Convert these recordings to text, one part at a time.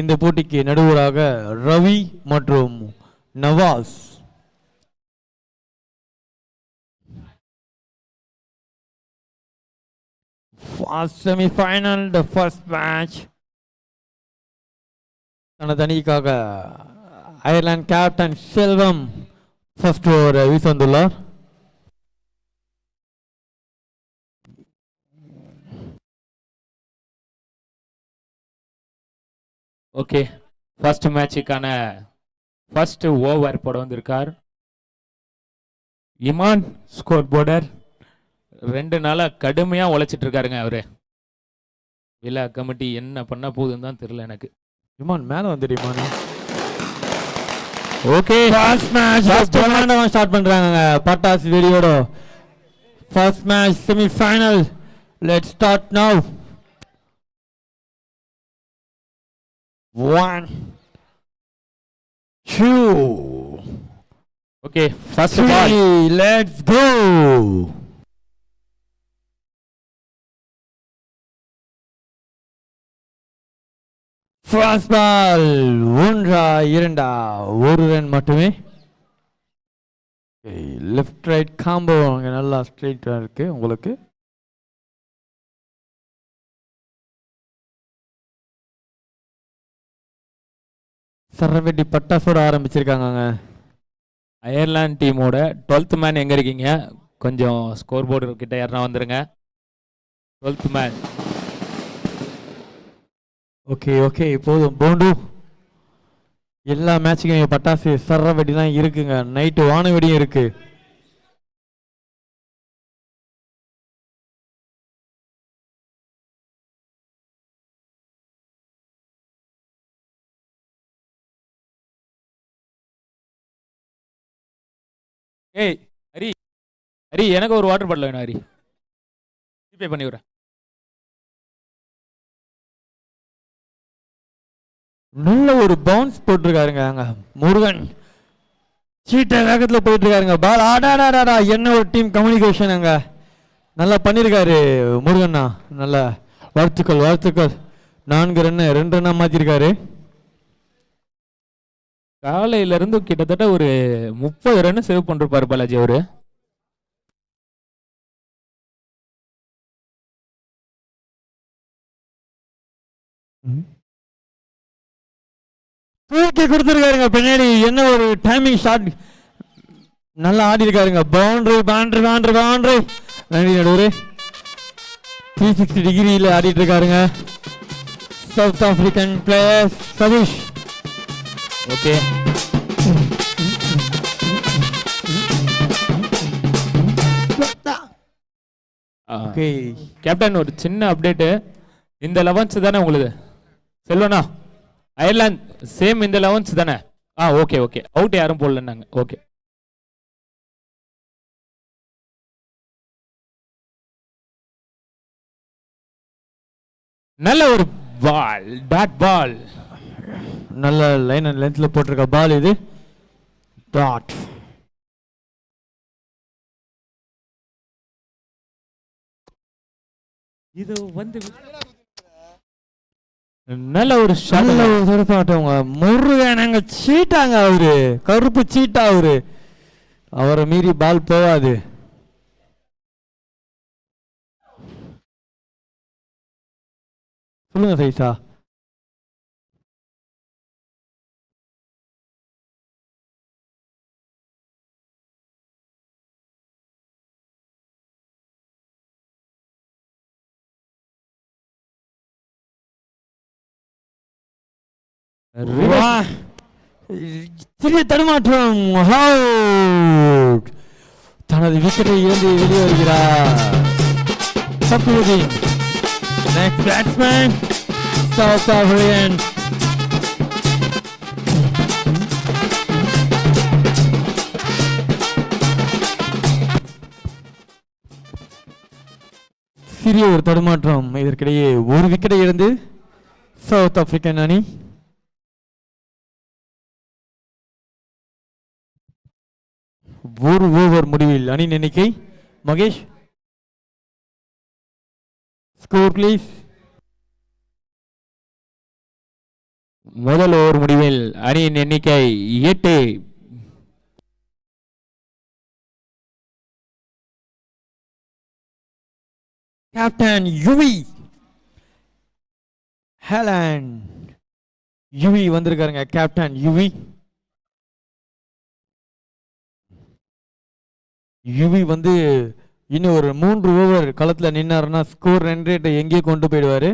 இந்த போட்டிக்கு நடுவராக ரவி மற்றும் Nawaz. First semi-final, the first match. தனது அணிக்காக அயர்லாந்து கேப்டன் செல்வம் ஃபர்ஸ்ட் ஓவர் வீச வந்துள்ளார். ஓகே, ஃபர்ஸ்ட் மேட்சுக்கான ஃபர்ஸ்ட் ஓவர் போட வந்திருக்கார் இமான். ஸ்கோர் போர்டர் 2 நாளா கடுமையா உழைச்சிட்டு இருக்காருங்க அவரு. விழா கமிட்டி என்ன பண்ண போகுதுன்னு தான் தெரியல எனக்கு. இமான் மேல வந்துடு Iman. Okay, first match start பண்றாங்க பட்டாஸ் வெடியோட. First match semi final. Let's start now. 1 2 okay, first ball. Let's go. First ball 1-2 ஒரு ரன் மட்டுமே. லெஃப்ட் ரைட் காம்போ அங்கே நல்லா ஸ்ட்ரெயிட்டாக இருக்கு உங்களுக்கு. சரவெட்டி பட்டாசோட ஆரம்பிச்சிருக்காங்க. அயர்லாந்து டீமோட 12th மேன் எங்க இருக்கீங்க? கொஞ்சம் ஸ்கோர் போர்டு கிட்ட யாரா வந்துருங்க. 12th man. ஓகே ஓகே, போதும் போண்டு. எல்லா மேட்சுக்கும் பட்டாசு சர்ற வெடி தான் இருக்குங்க. நைட்டு வான வெடியும் இருக்கு. ஏய் ஹரி, ஹரி எனக்கு ஒரு வாட்டர் பாட்டில் வேணும் ஹரி. ஜிபே பண்ணி விடுறேன். நல்ல ஒரு பவுன்ஸ் போட்டிருக்காருங்க அங்க முருகன். சீட்டை வேகத்தில் போயிட்டு இருக்காருங்க. பால் ஆடாடாடா, என்ன ஒரு டீம் கம்யூனிகேஷன் அங்க நல்லா பண்ணியிருக்காரு முருகண்ணா. நல்ல வாழ்த்துக்கள் வாழ்த்துக்கள். 4 ரன் 2 ரன்னா மாத்திருக்காரு. காலையில இருந்து கிட்டத்தட்ட ஒரு 30 ரன் சேவ் பண்ணிருப்பாரு பாலாஜி அவரு. தூக்கி கொடுத்துருக்காருங்க பின்னாடி. என்ன ஒரு டைமிங் ஷாட் நல்லா ஆடி இருக்காருங்க. Boundary boundary boundary boundary. நடுவர் 360 டிகிரியில் ஆடிட்டு இருக்காருங்க south African player Satheesh. Okay, okay captain ஒரு சின்ன அப்டேட். இந்த 11th தானே உங்களுக்கு செல்வனா? அயர்லாந்து சேம் இந்த 11th தானே? ஓகே ஓகே, அவுட் யாரும் போடலன்னாங்க. ஓகே, நல்ல ஒரு பால், டாட் பால். நல்ல லைன் அண்ட் லென்த்ல போட்டிருக்க பால் இது. டாட். இது வந்து நல்ல ஒரு தடுப்பாட்டவங்க. முருகன் சீட்டாங்க அவரு, கருப்பு சீட்டா அவரு. அவரை மீறி பால் போவாது. சொல்லுங்க சைசா. சிறிய தடுமாற்றம். தனது விக்கெட்டை இழந்து வெளியே வருகிறார் Sapthudeen. Next batsman South African. சிறிய ஒரு தடுமாற்றம். இதற்கிடையே ஒரு விக்கெட்டை இழந்து சவுத் ஆப்பிரிக்கன் அணி. ஒரு ஓவர் முடிவில் அணி எண்ணிக்கை. Mahesh, score please. முதல் ஓவர் முடிவில் அணியின் எண்ணிக்கை 8. கேப்டன் யுவி ஹேலண்ட் யுவி வந்திருக்காருங்க. கேப்டன் யுவி வந்து இன்னும் ஒரு 3 ஓவர் களத்துல நின்னாருன்னா ஸ்கோர் ரன் ரேட்டை எங்கேயே கொண்டு போயிடுவாரு.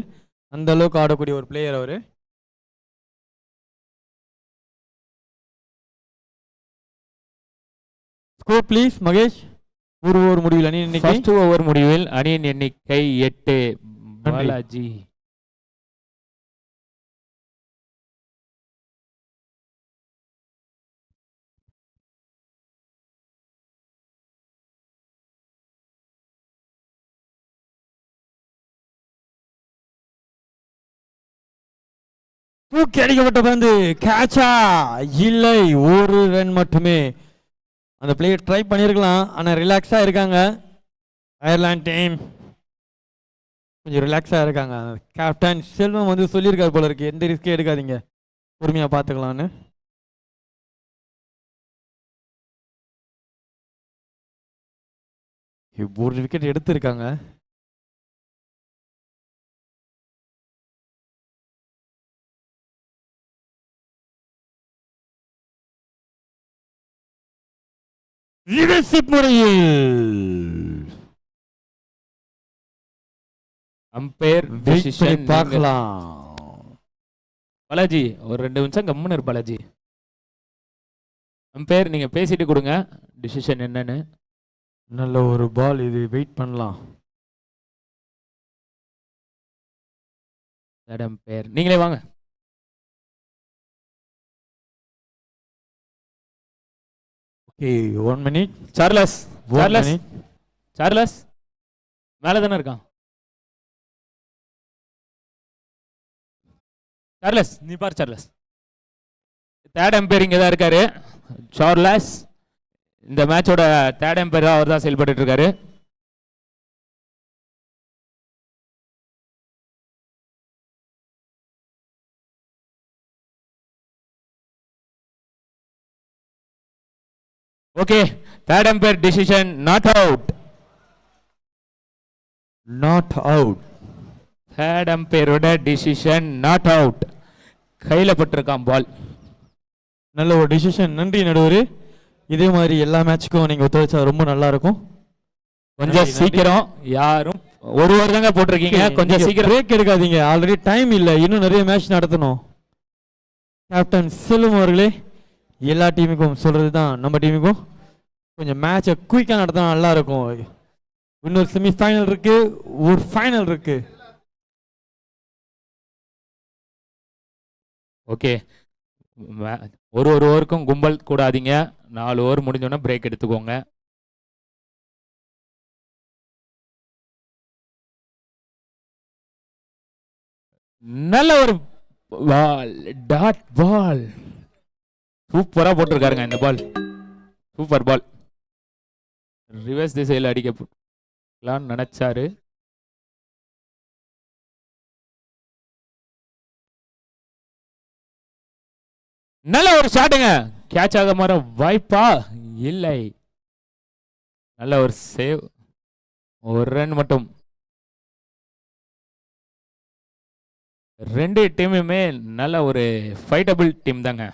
அந்த அளவுக்கு ஆடக்கூடிய ஒரு பிளேயர் அவரு. Score please Mahesh. ஒரு ஓவர் முடிவில் அணி எண்ணிக்கை ஃபர்ஸ்ட் ஓவர் முடிவில் அணியின் எண்ணிக்கை 8. பாலாஜி தூக்கி அடிக்கப்பட்ட பந்து கேட்சா இல்லை, ஒரு ரன் மட்டுமே. அந்த பிளேயர் ட்ரை பண்ணியிருக்கலாம், ஆனால் ரிலாக்ஸாக இருக்காங்க. அயர்லாந்து டீம் கொஞ்சம் ரிலாக்ஸாக இருக்காங்க. கேப்டன் செல்வம் வந்து சொல்லியிருக்காரு போல இருக்கு, எந்த ரிஸ்கே எடுக்காதீங்க, பொறுமையாக பார்த்துக்கலான்னு. ஒரு விக்கெட் எடுத்திருக்காங்க. முறையில் அம்பையர் டிசிஷன் பார்க்கலாம். பாலாஜி ஒரு 2 நிமிஷம் கம்முன்னு இரு பாலாஜி. அம்பையர் நீங்க பேசிட்டு கொடுங்க டிசிஷன் என்னன்னு. நல்ல ஒரு பால் இது, வெயிட் பண்ணலாம். அம்பையர் நீங்களே வாங்க. Okay 1 minute. சார்லஸ் சார்லஸ் மேலே தானே இருக்கான். சார்லஸ் நீ பார். சார்லஸ் தேர்ட் அம்பையர் இங்கே தான் இருக்காரு. சார்லஸ் இந்த மேட்சோட தேர்ட் அம்பையராக அவர் தான் செயல்பட்டு இருக்காரு. Okay third umpire decision not out. Third அம்பையரோட டிசிஷன் நாட் அவுட். கையில் பட்டிருக்கான் பால். நல்ல ஒரு டிசிஷன். நன்றி நடுவர். இதே மாதிரி எல்லா மேட்சுக்கும் நீங்க ஒத்துழைச்சா ரொம்ப நல்லா இருக்கும். கொஞ்சம் சீக்கிரம், யாரும் ஒரு ஓவர் தாங்க போட்டிருக்கீங்க, கொஞ்சம் சீக்கிரம் பிரேக் எடுக்காதீங்க, ஆல்ரெடி டைம் இல்லை, இன்னும் நிறைய மேட்ச் நடத்தணும். கேப்டன் செல்வம் அவர்களே, எல்லா டீமுக்கும் சொல்றது தான், நம்ம டீமுக்கும் கொஞ்சம் மேட்சை குயிக்காக நடத்தினா நல்லா இருக்கும். இன்னொரு செமிஃபைனல் இருக்கு, ஒரு ஃபைனல் இருக்கு. ஓகே ஒரு ஓவருக்கும் கும்பல் கூடாதீங்க. 4 ஓவர் முடிஞ்சோன்னா பிரேக் எடுத்துக்கோங்க. நல்ல ஒரு பால், டாட் பால், சூப்பரா போட்டிருக்காருங்க இந்த பால். சூப்பர் பால். ரிவர்ஸ் திசையில் அடிக்கலான்னு நினைச்சாரு. நல்ல ஒரு ஷாட்டுங்க. கேட்ச் ஆக மாற வாய்ப்பா இல்லை. நல்ல ஒரு சேவ், ஒரு ரன் மட்டும். 2 டீமுமே நல்ல ஒரு ஃபைட்டபிள் டீம் தாங்க.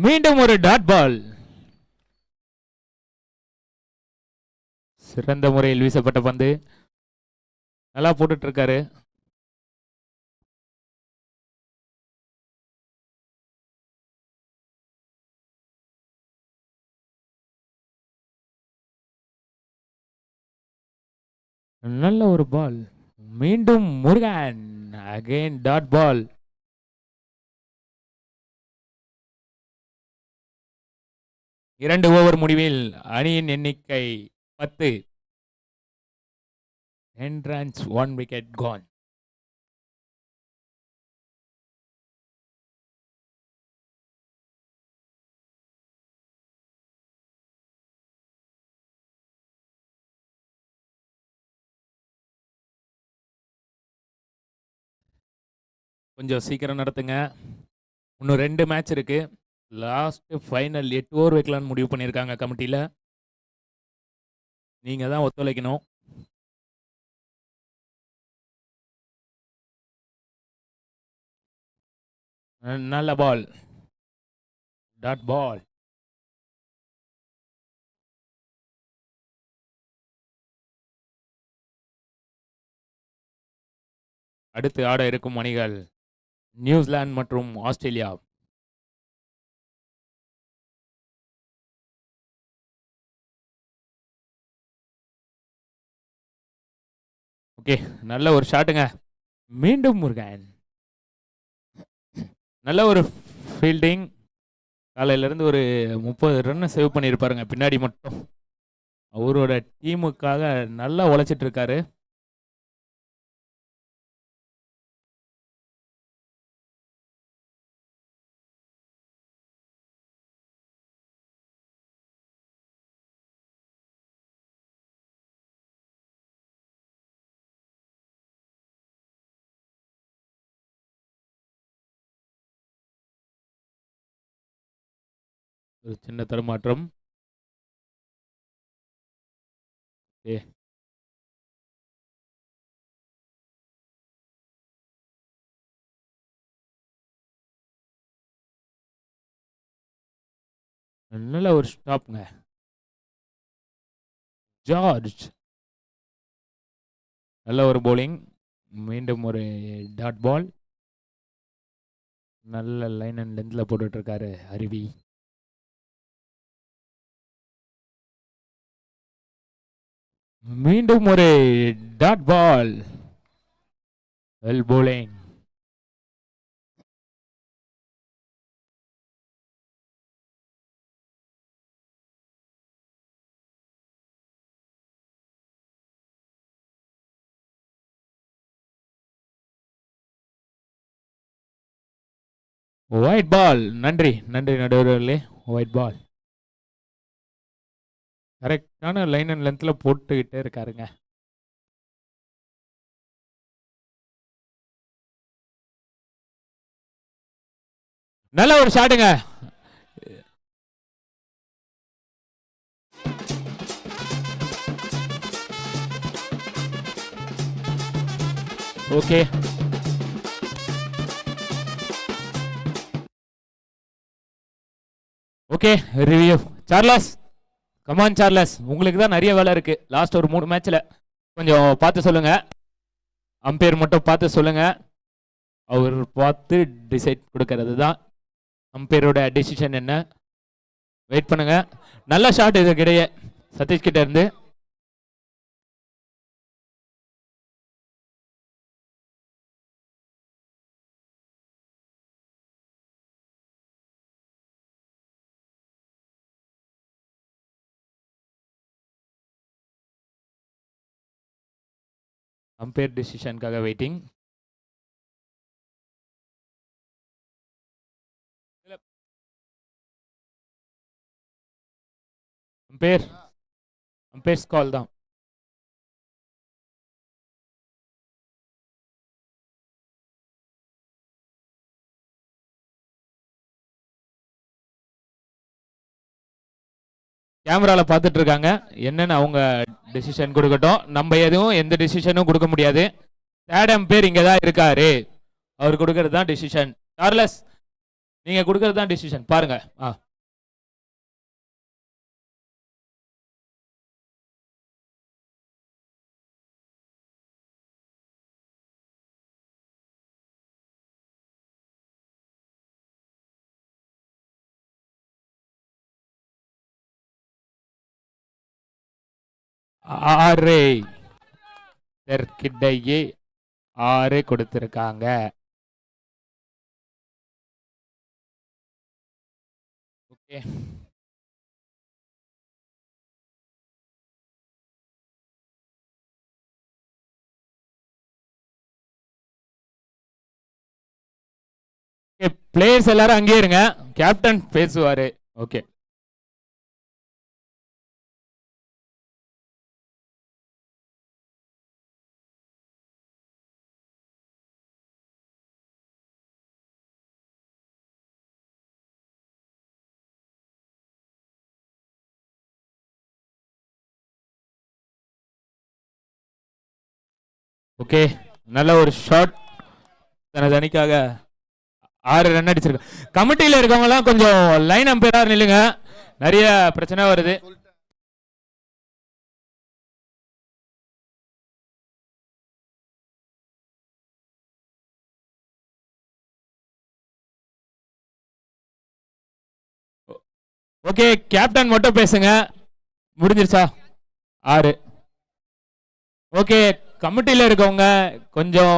மீண்டும் ஒரு டாட் பால். சிறந்த முறையில் வீசப்பட்ட பந்து. நல்லா போட்டுட்டு இருக்காரு. நல்ல ஒரு பால். மீண்டும் முருகன், அகைன் டாட் பால். இரண்டு ஓவர் முடிவில் அணியின் எண்ணிக்கை 10. 10 runs, 1 wicket gone. கொஞ்சம் சீக்கிரம் நடத்துங்க. இன்னும் 2 மேட்ச் இருக்கு. லாஸ்ட் ஃபைனல் 8 ஓவர் வைக்கலாம்னு முடிவு பண்ணியிருக்காங்க கமிட்டியில். நீங்கள் தான் ஒத்துழைக்கணும். நல்ல பால். டாட் பால். அடுத்து ஆட இருக்கும் அணிகள் நியூசிலாந்து மற்றும் ஆஸ்திரேலியா. ஓகே, நல்ல ஒரு ஷாட்டுங்க. மீண்டும் முருகன். நல்ல ஒரு ஃபீல்டிங். காலையிலேருந்து ஒரு 30 ரன் சேவ் பண்ணியிருப்பாருங்க பின்னாடி மட்டும். அவரோட டீமுக்காக நல்லா உழைச்சிட்டு இருக்காரு. ஒரு சின்ன தடுமாற்றம். ஓகே, நல்ல ஒரு ஸ்டாப்ங்க. ஜார்ஜ் நல்ல ஒரு bowling. மீண்டும் ஒரு டாட் பால். நல்ல லைன் அண்ட் லென்த்ல போட்டுட்டு இருக்காரு அருவி. மீண்டும் ஒரு dot ball. Well bowling. Wide ball. நன்றி நன்றி நடுவர்களே. Wide ball. கரெக்டான லைன் அண்ட் லென்த்ல போட்டுக்கிட்டே இருக்காருங்க. நல்ல ஒரு ஷாட்டுங்க. Okay, okay review. Charles, come on Charles, உங்களுக்கு தான் நிறைய வேலை இருக்கு. லாஸ்ட் ஒரு 3 மேட்ச்ல கொஞ்சம் பார்த்து சொல்லுங்க. அம்பையர் மட்டும் பார்த்து சொல்லுங்க. அவர் பார்த்து டிசைட் கொடுக்கறது தான் அம்பையரோட டிசிஷன். என்ன வெயிட் பண்ணுங்க. நல்ல ஷாட் இது கிடையே சதீஷ் கிட்ட இருந்து. அம்பையர் டிசிஷனுக்காக வெயிட்டிங். அம்பையர்ஸ் கால் தான். கேமரால பார்த்துட்டு இருக்காங்க. என்னன்னு அவங்க டிசிஷன் கொடுக்கட்டும். நம்ம எதுவும் எந்த டிசிஷனும் கொடுக்க முடியாது. தேர்ட் அம்பையர் இங்க தான் இருக்காரு. அவர் கொடுக்கறது தான் டிசிஷன். சார்லஸ், நீங்க கொடுக்கறது தான் டிசிஷன். பாருங்க. ஆறு தெற்கிடையே 6 கொடுத்திருக்காங்க. ஓகே, பிளேயர்ஸ் எல்லாரும் அங்கேயே இருங்க, கேப்டன் பேசுவாரு. ஓகே. ஓகே, நல்ல ஒரு ஷாட் தனது அணிக்காக 6 ரன் அடிச்சிருக்க. கமிட்டியில இருக்கவங்க எல்லாம் கொஞ்சம் லைன் அம்பையரா நில்லுங்க, நிறைய பிரச்சனை வருது. ஓகே, கேப்டன் மட்டும் பேசுங்க. முடிஞ்சிருச்சா? 6. ஓகே, கமிட்டியில இருக்கவங்க கொஞ்சம்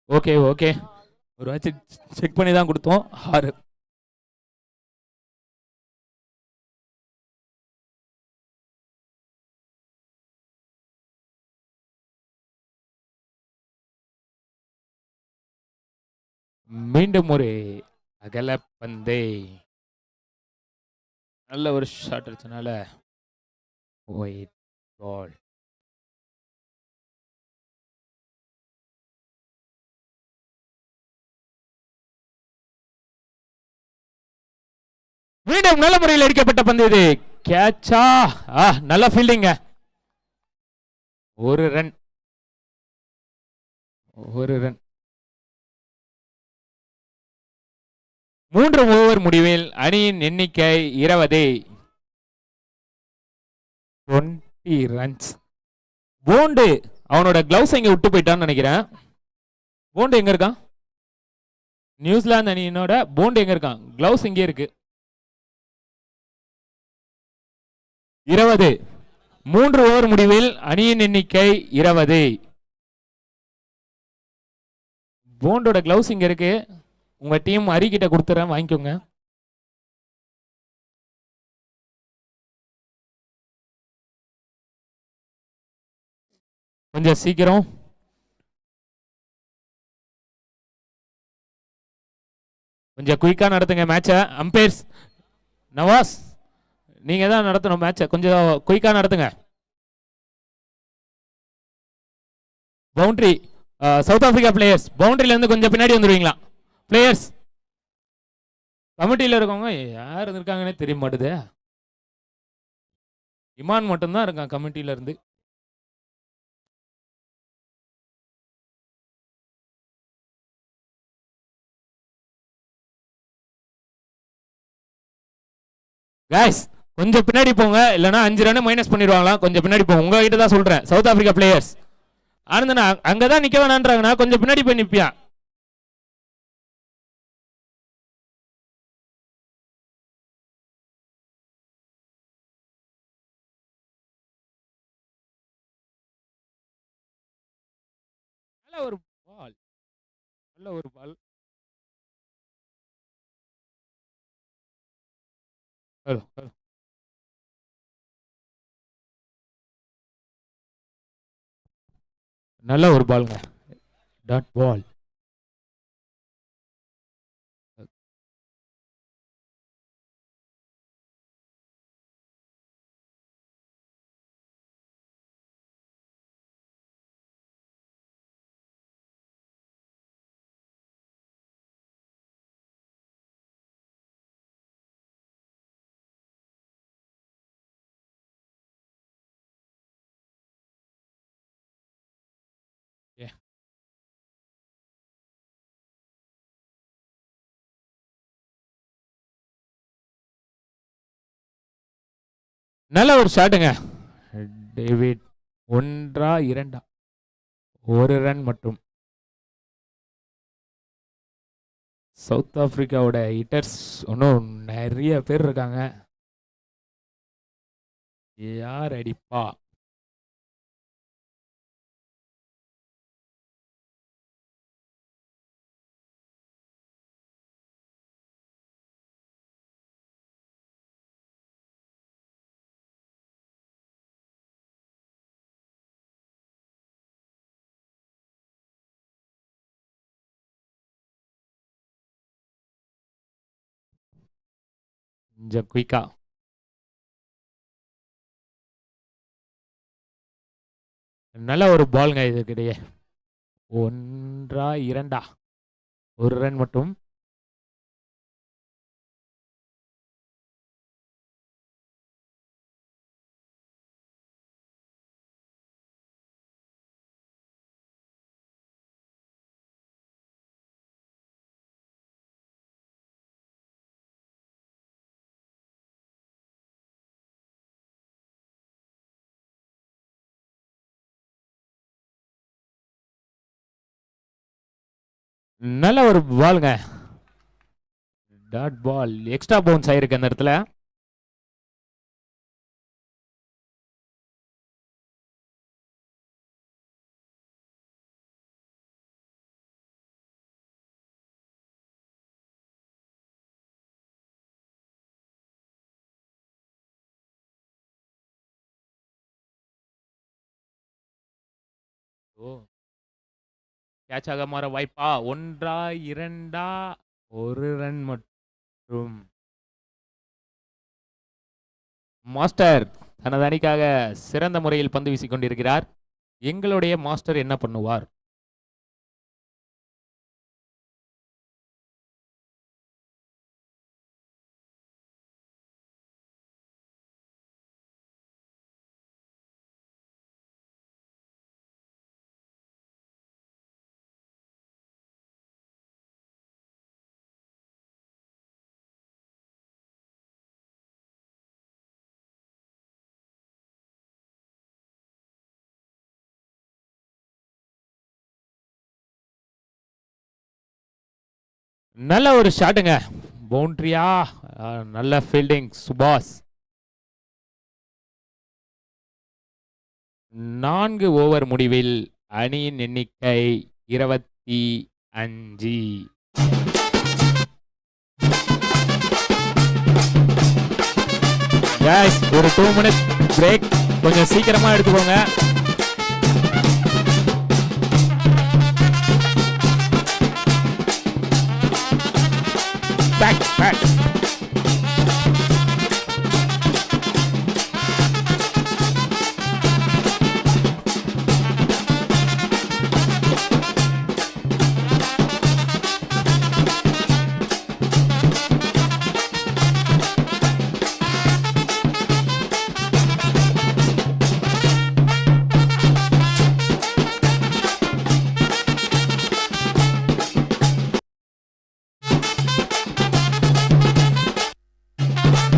ஓகே ஓகே, ஒரு வாட்ச் செக் பண்ணி தான் கொடுத்தோம். 6. மீண்டும் ஒரு அகல பந்தை, நல்ல ஒரு ஷாட் அடிச்சனால ஒயிட் பால். மீண்டும் நல்ல முறையில் அடிக்கப்பட்ட பந்து இது. கேட்சா? நல்ல ஃபீல்டிங்க. 1 ரன். 1 ரன். 3 ஓவர் முடிவில் அணியின் எண்ணிக்கை 20. 20 ரன்ஸ். போண்டு அவனோட கிளவுஸ் எங்க விட்டு போயிட்டான்னு நினைக்கிறேன். போண்டு எங்க இருக்கான்? நியூசிலாந்து அணியினோட போண்டு எங்க இருக்கான்? கிளவுஸ் இங்கே இருக்கு. 20. 3 ஓவர் முடிவில் அணியின் எண்ணிக்கை 20. போண்டோட கிளவுஸ் இங்க இருக்கு. உங்க டீம் அரிக்கிட்ட கொடுத்துறேன், வாங்கிக்கோங்க. கொஞ்சம் சீக்கிரம். கொஞ்சம் குயிக்கா நடத்துங்க மேட்சை. அம்பையர்ஸ் நவாஸ், நீங்க தான் நடத்தணும் மேட்சை, கொஞ்சம் குயிக்கா நடத்துங்க. பவுண்டரி, சவுத் ஆப்பிரிக்கா பிளேயர்ஸ் பவுண்டரியில இருந்து கொஞ்சம் பின்னாடி வந்துருவீங்களா? பிளேயர்ஸ் கமிட்டியில் இருக்கவங்க யார் இருக்காங்கன்னே தெரிய மாட்டுது. இமான் மட்டும்தான் இருக்கான் கமிட்டியில இருந்து. கைஸ் கொஞ்சம் பின்னாடி போங்க, இல்லைன்னா 5 ரன் மைனஸ் பண்ணிடுவாங்களா. கொஞ்சம் பின்னாடி போங்க, உங்ககிட்ட தான் சொல்றேன். சவுத் ஆப்பிரிக்கா பிளேயர்ஸ் ஆனந்தனா அங்கதான் நிக்க வேணான்றாங்கண்ணா, கொஞ்சம் பின்னாடி போய் நிப்பியா. நல்ல ஒரு பால், நல்ல ஒரு பால். ஹலோ ஹலோ, நல்ல ஒரு பால்ங்க, டாட் பால். நல்ல ஒரு ஷாட்டுங்க டேவிட். 1 2 1 ரன் மட்டும். சவுத் ஆப்பிரிக்காவோட ஹிட்டர்ஸ் இன்னும் நிறைய பேர் இருக்காங்க. யார் அடிப்பா? கொஞ்சம் குயிக்கா. நல்ல ஒரு பால்ங்க இதுக்கிடையே. 1 2 ஒரு ரன் மட்டும். நல்ல ஒரு பால்ங்க. டாட் பால் எக்ஸ்ட்ரா பவுன்ஸ் ஆயிருக்கு அந்த இடத்துல. ஓ, கேட்ச் ஆக மாற வாய்ப்பா? 1 2 ஒரு ரன் மட்டும். மாஸ்டர் தனது அணிக்காக சிறந்த முறையில் பந்து வீசிக் கொண்டிருக்கிறார். எங்களுடைய மாஸ்டர் என்ன பண்ணுவார்? நல்ல ஒரு ஷாட்டுங்க. பவுண்டரியா? நல்ல ஃபீல்டிங் சுபாஷ். 4 ஓவர் முடிவில் அணியின் எண்ணிக்கை 25. Guys, ஒரு 2 minutes பிரேக் கொஞ்சம் சீக்கிரமா எடுத்துக்கோங்க. Back.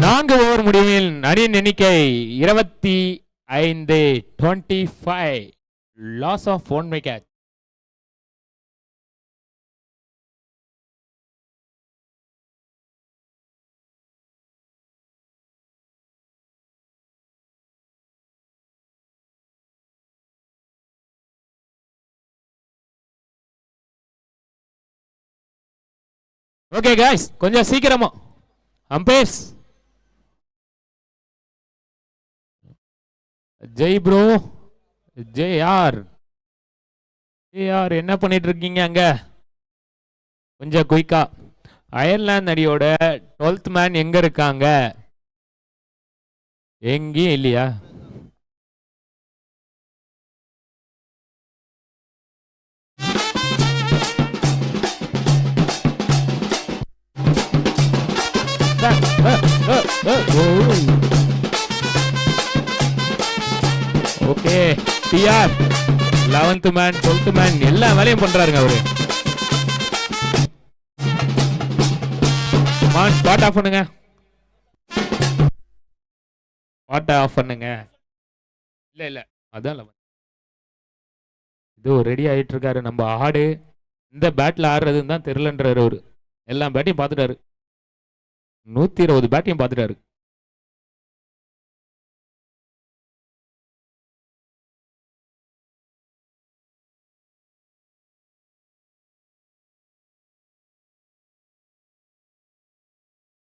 நான்கு ஓவர் முடிவில் அணியின் எண்ணிக்கை 25. 25. Loss of 1 wicket. Okay guys, கொஞ்சம் சீக்கிரமா அம்பேர்ஸ். ஜெய் ப்ரோ, ஜேஆர் என்ன பண்ணிட்டு இருக்கீங்க அங்க? கொஞ்சம் குயிக்கா. அயர்லாந்து அடியோட 12th மேன் எங்க இருக்காங்க? எங்கேயும் இல்லையா? Okay, TR 11th man 12th man எல்லா வேலையும் பண்றாருங்க அவரு. ஸ்பாட் ஆஃப் பண்ணுங்க, ஸ்பாட் ஆஃப் பண்ணுங்க. இல்ல அதான் இது ரெடி ஆயிட்டு இருக்காரு நம்ம ஆடு. இந்த பேட்ல ஆடுறதுன்னு தான் தெரியலன்றாரு அவரு. எல்லா பேட்டையும் பார்த்துட்டாரு, 120 பேட்டையும் பார்த்துட்டாரு.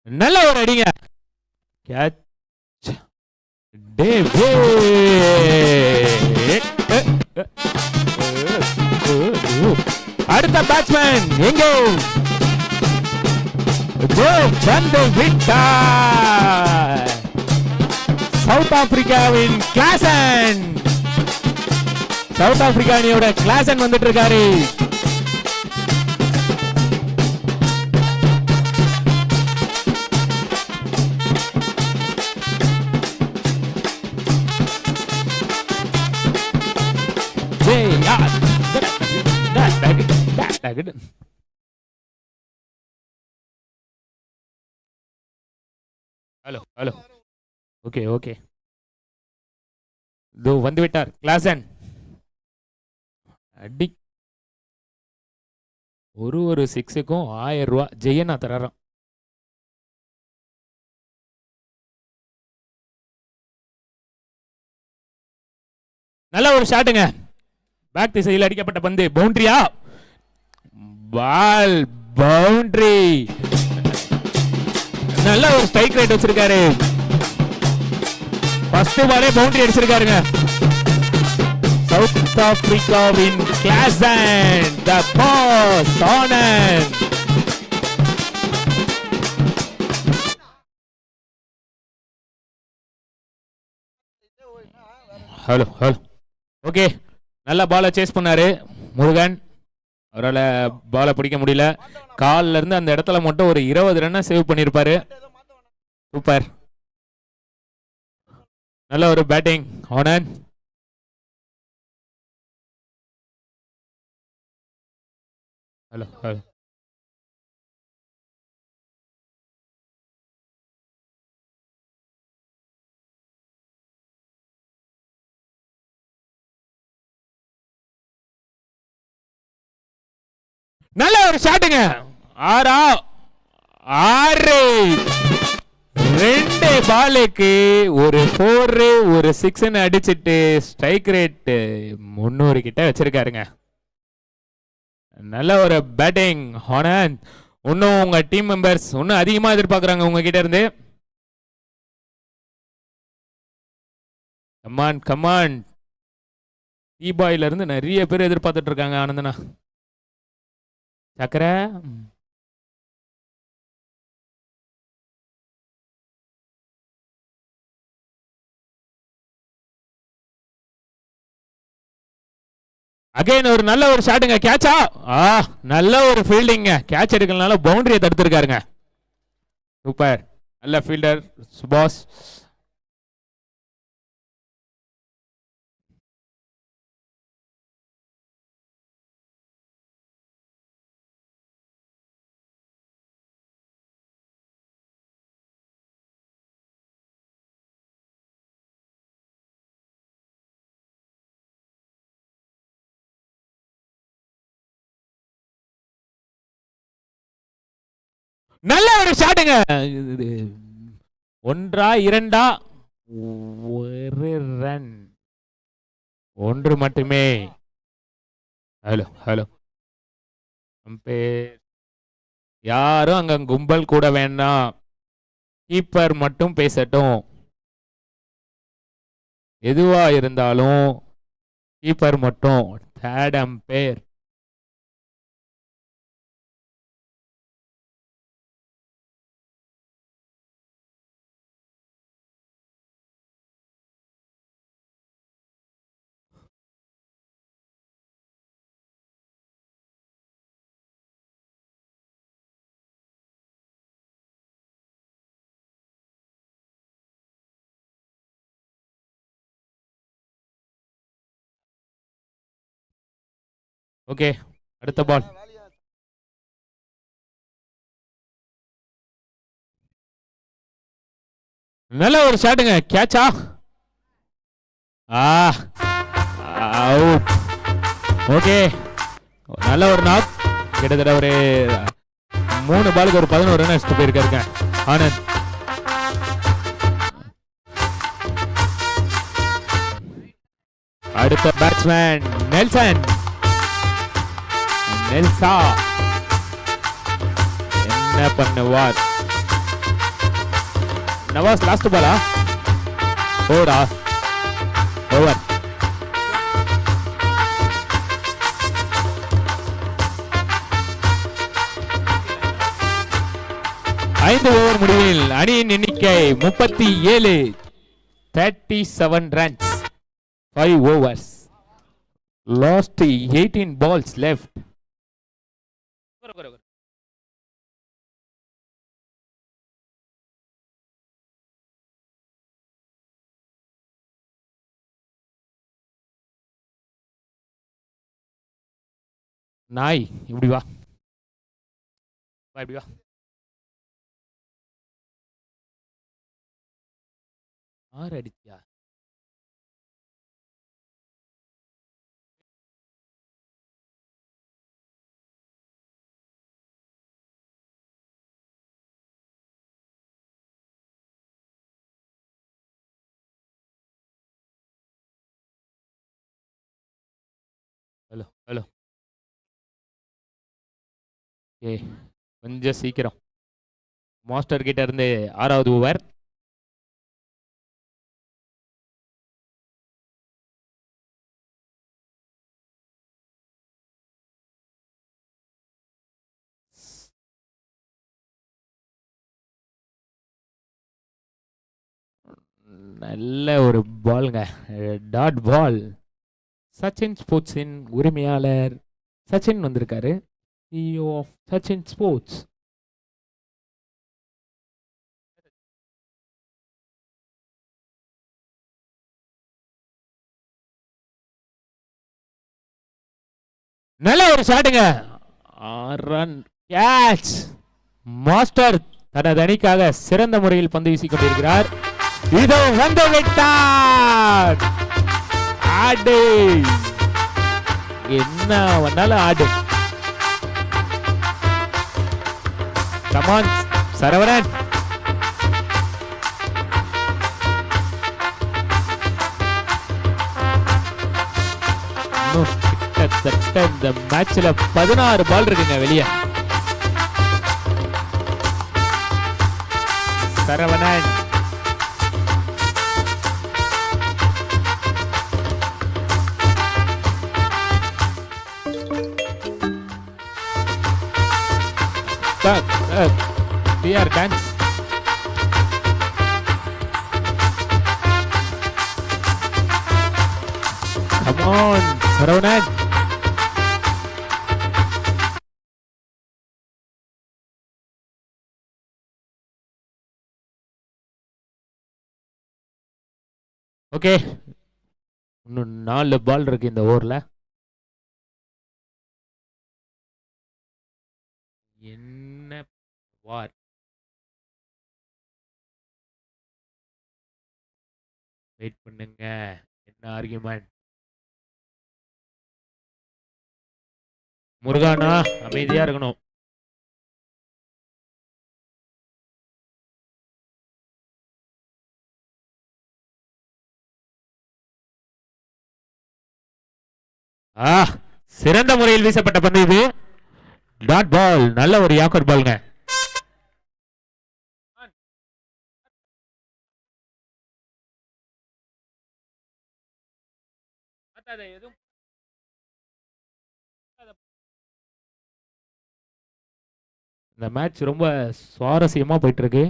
நல்ல ஒரு அடிங்க. கேட்ச் அடுத்த பேட்ஸ்மேன் எங்கே? வந்து விட்டார் சவுத் ஆப்பிரிக்காவின் கிளாசன். சவுத் ஆப்பிரிக்கா அணியோட கிளாசன் வந்துட்டு இருக்காரு. ஹலோ ஹலோ ஓகே ஓகே இதோ வந்து விட்டார் கிளாசன். அடி ஒரு சிக்ஸுக்கும் 1000 ரூபா ஜெயனா தராராம். நல்ல ஒரு ஷாட்டுங்க. பேக் திசையில் அடிக்கப்பட்ட பந்து பவுண்டரியா? பால் பவுண்டரி. நல்ல ஒரு ஸ்ட்ரைக் ரேட் வச்சிருக்காரு. ஃபர்ஸ்ட் பாலே பவுண்டரி அடிச்சிருக்காருங்க. சவுத் ஆப்பிரிக்காவின் Klaasen the boss Anand. Hello hello okay நல்ல பாலை சேஸ் பண்ணாரு முருகன். அவரால் பாலை பிடிக்க முடியல. காலில் இருந்து அந்த இடத்துல மட்டும் ஒரு 20 ரன்னை சேவ் பண்ணியிருப்பாரு. சூப்பர். நல்ல ஒரு பேட்டிங் ஆனந்த். ஹலோ ஹலோ நல்ல ஒரு ஷாட்டுங்க. 6 2 பாலுக்கு ஒரு 4 ஒரு 6 அடிச்சிட்டு ஸ்ட்ரைக் ரேட் 300 கிட்ட வச்சிருக்காருங்க. நல்ல ஒரு பேட்டிங் ஆனந்த். இன்னும் உங்க டீம் மெம்பர்ஸ் இன்னும் அதிகமா எதிர்பார்க்கறாங்க உங்ககிட்ட இருந்து. Come on come on. தீபாயில இருந்து நிறைய பேர் எதிர்பார்த்துட்டு இருக்காங்க ஆனந்தனா. சக்கர அகைன் ஒரு நல்ல ஒரு ஷாட்டுங்க. கேட்சா? நல்ல ஒரு ஃபீல்டிங்க. கேட்ச் எடுக்கலனால பவுண்டரியை தடுத்திருக்காருங்க. சூப்பர். நல்ல ஃபீல்டர் சுபாஷ். நல்ல ஒரு ஷாட்டுங்க. 1 2 ஒரு ரன் 1 மட்டுமே. ஹலோ ஹலோ யாரும் அங்க கும்பல் கூட வேண்டாம். கீப்பர் மட்டும் பேசட்டும். எதுவா இருந்தாலும் கீப்பர் மட்டும். Third umpire. ஓகே அடுத்த பால். நல்ல ஒரு ஷாட்டுங்க. கேட்சா? அவுட். ஓகே நல்ல ஒரு நாக். கிட்டத்தட்ட ஒரு 3 பாலுக்கு ஒரு 11 ரன் அடிச்சுட்டு போயிருக்காருங்க ஆனந்த். அடுத்த பேட்ஸ்மேன் நெல்சன். நெல்சா என்ன பண்ணுவார்? நவாஸ் லாஸ்ட் பாலா? ஓடா ஓவர். 5 ஓவர் முடிவில் அணியின் எண்ணிக்கை 37, 37 runs, 5 overs. Lost 18 balls left. நாய் இப்படி வா, இப்படி வா. ஆறு அடிச்சியா? Hello hello. ஏ கொஞ்சம் சீக்கிரம். மாஸ்டர் கிட்ட இருந்து 6வது ஓவர். நல்ல ஒரு பால்ங்க, டாட் பால். சச்சின் ஸ்போர்ட்ஸின் உரிமையாளர் சச்சின் வந்திருக்காரு, CEO ஆஃப் சச்சின் ஸ்போர்ட்ஸ். நல்ல ஒரு ஷாட்டுங்க, ரன் கேட்ச். மாஸ்டர் தனது அணிக்காக சிறந்த முறையில் பந்து வீசிக் கொண்டிருக்கிறார். இதோ வந்து விட்டார். ஆடு, என்ன வந்தாலும் ஆடு. கமான் சரவணன். கிட்டத்தட்ட இந்த மேட்ச்ல 16 பால் இருக்குங்க வெளியே. Saravanan PR dance. Come on, Saravanan. Okay, இன்னும் 4 பால் இருக்கு இந்த ஓவர்ல. என்ன வார், வெயிட் பண்ணுங்க. என்ன ஆர்கியூமெண்ட்? முருகானா அமைதியா இருக்கணும். சிறந்த முறையில் வீசப்பட்ட பந்து இது. டாட் பால், நல்ல ஒரு யாக்கர் பால்ங்க. இந்த மேட்ச் ரொம்ப சுவாரஸ்யமா போயிட்டு இருக்கு.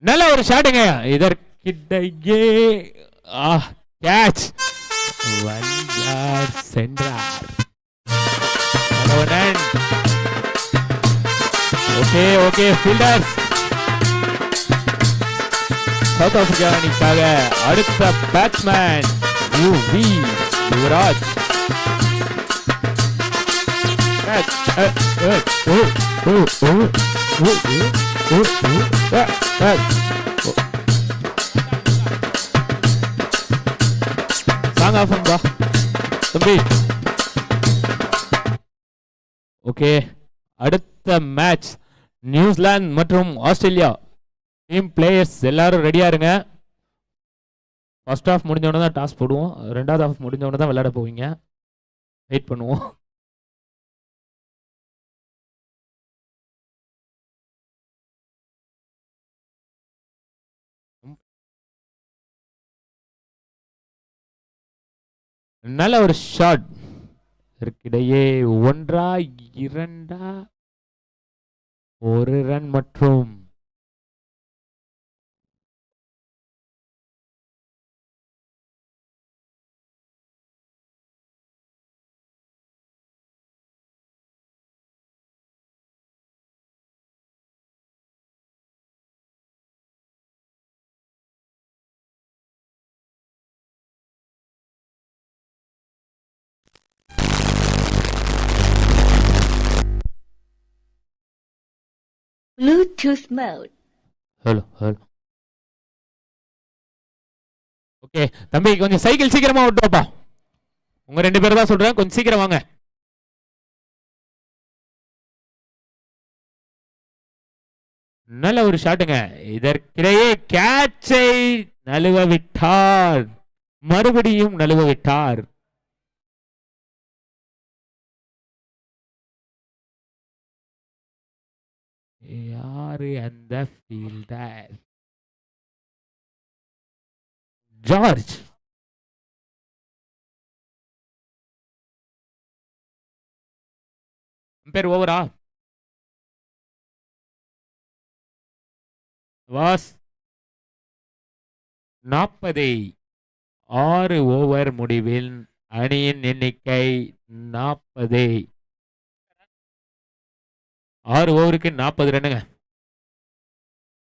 நல்ல ஒரு ஷாட்டுங்க, இதற்கிடையே கேட்ச். சென்றார். Okay okay fielders. South Africa அணிக்காக அடுத்த பேட்ஸ்மேன் யுவராஜ். தம்பி ஓகே, அடுத்த மேட்ச் நியூசிலாந்து மற்றும் ஆஸ்திரேலியா. டீம் பிளேயர்ஸ் எல்லாரும் ரெடியா இருங்க. ஃபர்ஸ்ட் ஹாஃப் முடிஞ்சவொடனே தான் டாஸ் போடுவோம், 2வது ஹாஃப் முடிஞ்சவொடனே தான் விளையாட போவீங்க. வெயிட் பண்ணுவோம். நல்ல ஒரு ஷாட், இதற்கிடையே 1 2 1 ரன் மற்றும் Bluetooth mode. Hello hello. Okay தம்பி, கொஞ்சம் சைக்கிள் சீக்கிரமா விட்டுவாப்பா. உங்க 2 பேரும் தான் சொல்றேன், கொஞ்சம் சீக்கிரம் வாங்க. நல்ல ஒரு ஷாட்டுங்க. இதற்கிடையே கேட்சை நழுவ விட்டார், மறுபடியும் நழுவ விட்டார். யாரு அந்த ஃபீல்டர்? ஜார்ஜ். பேர் ஓவரா வாஸ் 40. 6 ஓவர் முடிவில் அணியின் எண்ணிக்கை 40. 6 ஓவருக்கு 40 ரன்னுங்க.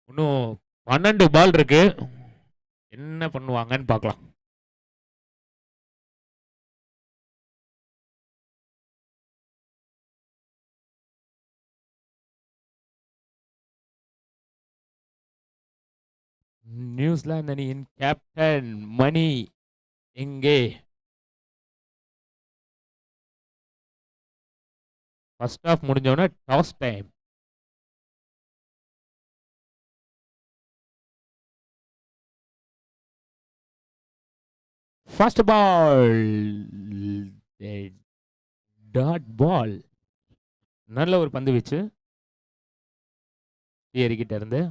இன்னும் 12 பால் இருக்கு. என்ன பண்ணுவாங்கன்னு பார்க்கலாம். நியூசிலாந்து அணியின் கேப்டன் மணி எங்கே? ஃபர்ஸ்ட் ஆஃப் முடிஞ்சோன்னா toss time. First ball dot ball. நல்ல ஒரு பந்து வீச்சு ஏறிக்கிட்ட இருந்து.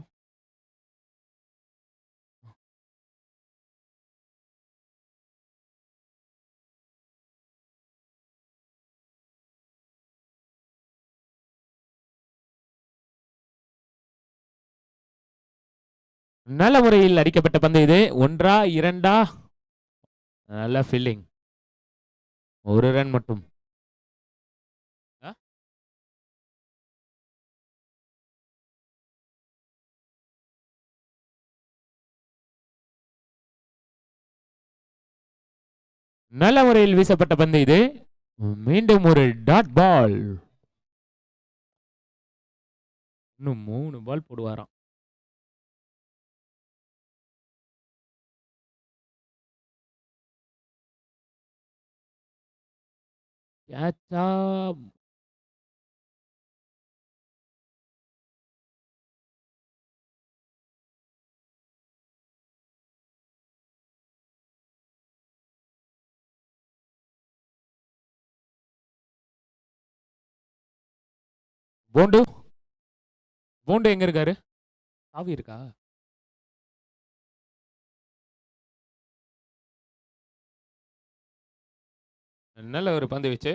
நல்ல முறையில் அடிக்கப்பட்ட பந்து இது. 1 2 நல்ல ஃபீல்டிங். 1 ரன் மட்டும். நல்ல முறையில் வீசப்பட்ட பந்து இது. மீண்டும் ஒரு டாட் பால். இன்னும் 3 பால் போடுவாராம். கேட்சா? போண்டு போண்டு எங்க இருக்காரு? ஆவி இருக்கா? நல்ல ஒரு பந்து வச்சு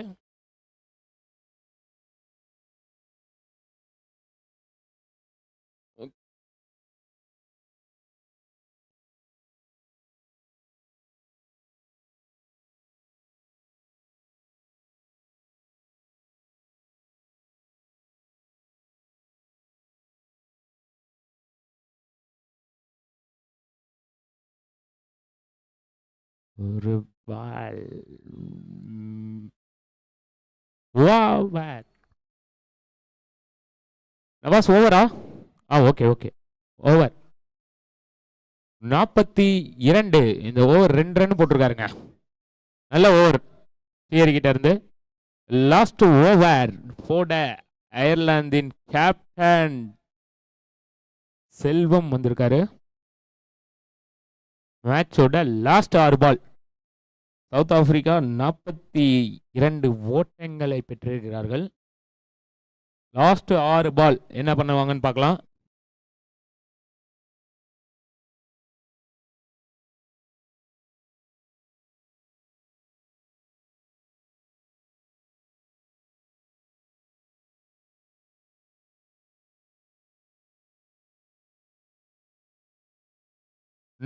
ஒரு பால். நவாஸ் ஓவரா? Okay okay over. 42. இந்த ஓவர் 2 ரன் போட்டிருக்காருங்க. நல்ல ஓவர் தியரி கிட்ட இருந்து. லாஸ்ட் ஓவர் போட அயர்லாந்தின் கேப்டன் செல்வம் வந்திருக்காரு. மேட்சோட லாஸ்ட் 6 பால். சவுத் ஆப்பிரிக்கா 42 ஓட்டங்களை பெற்றிருக்கிறார்கள். லாஸ்ட் 6 பால் என்ன பண்ணுவாங்கன்னு பார்க்கலாம்.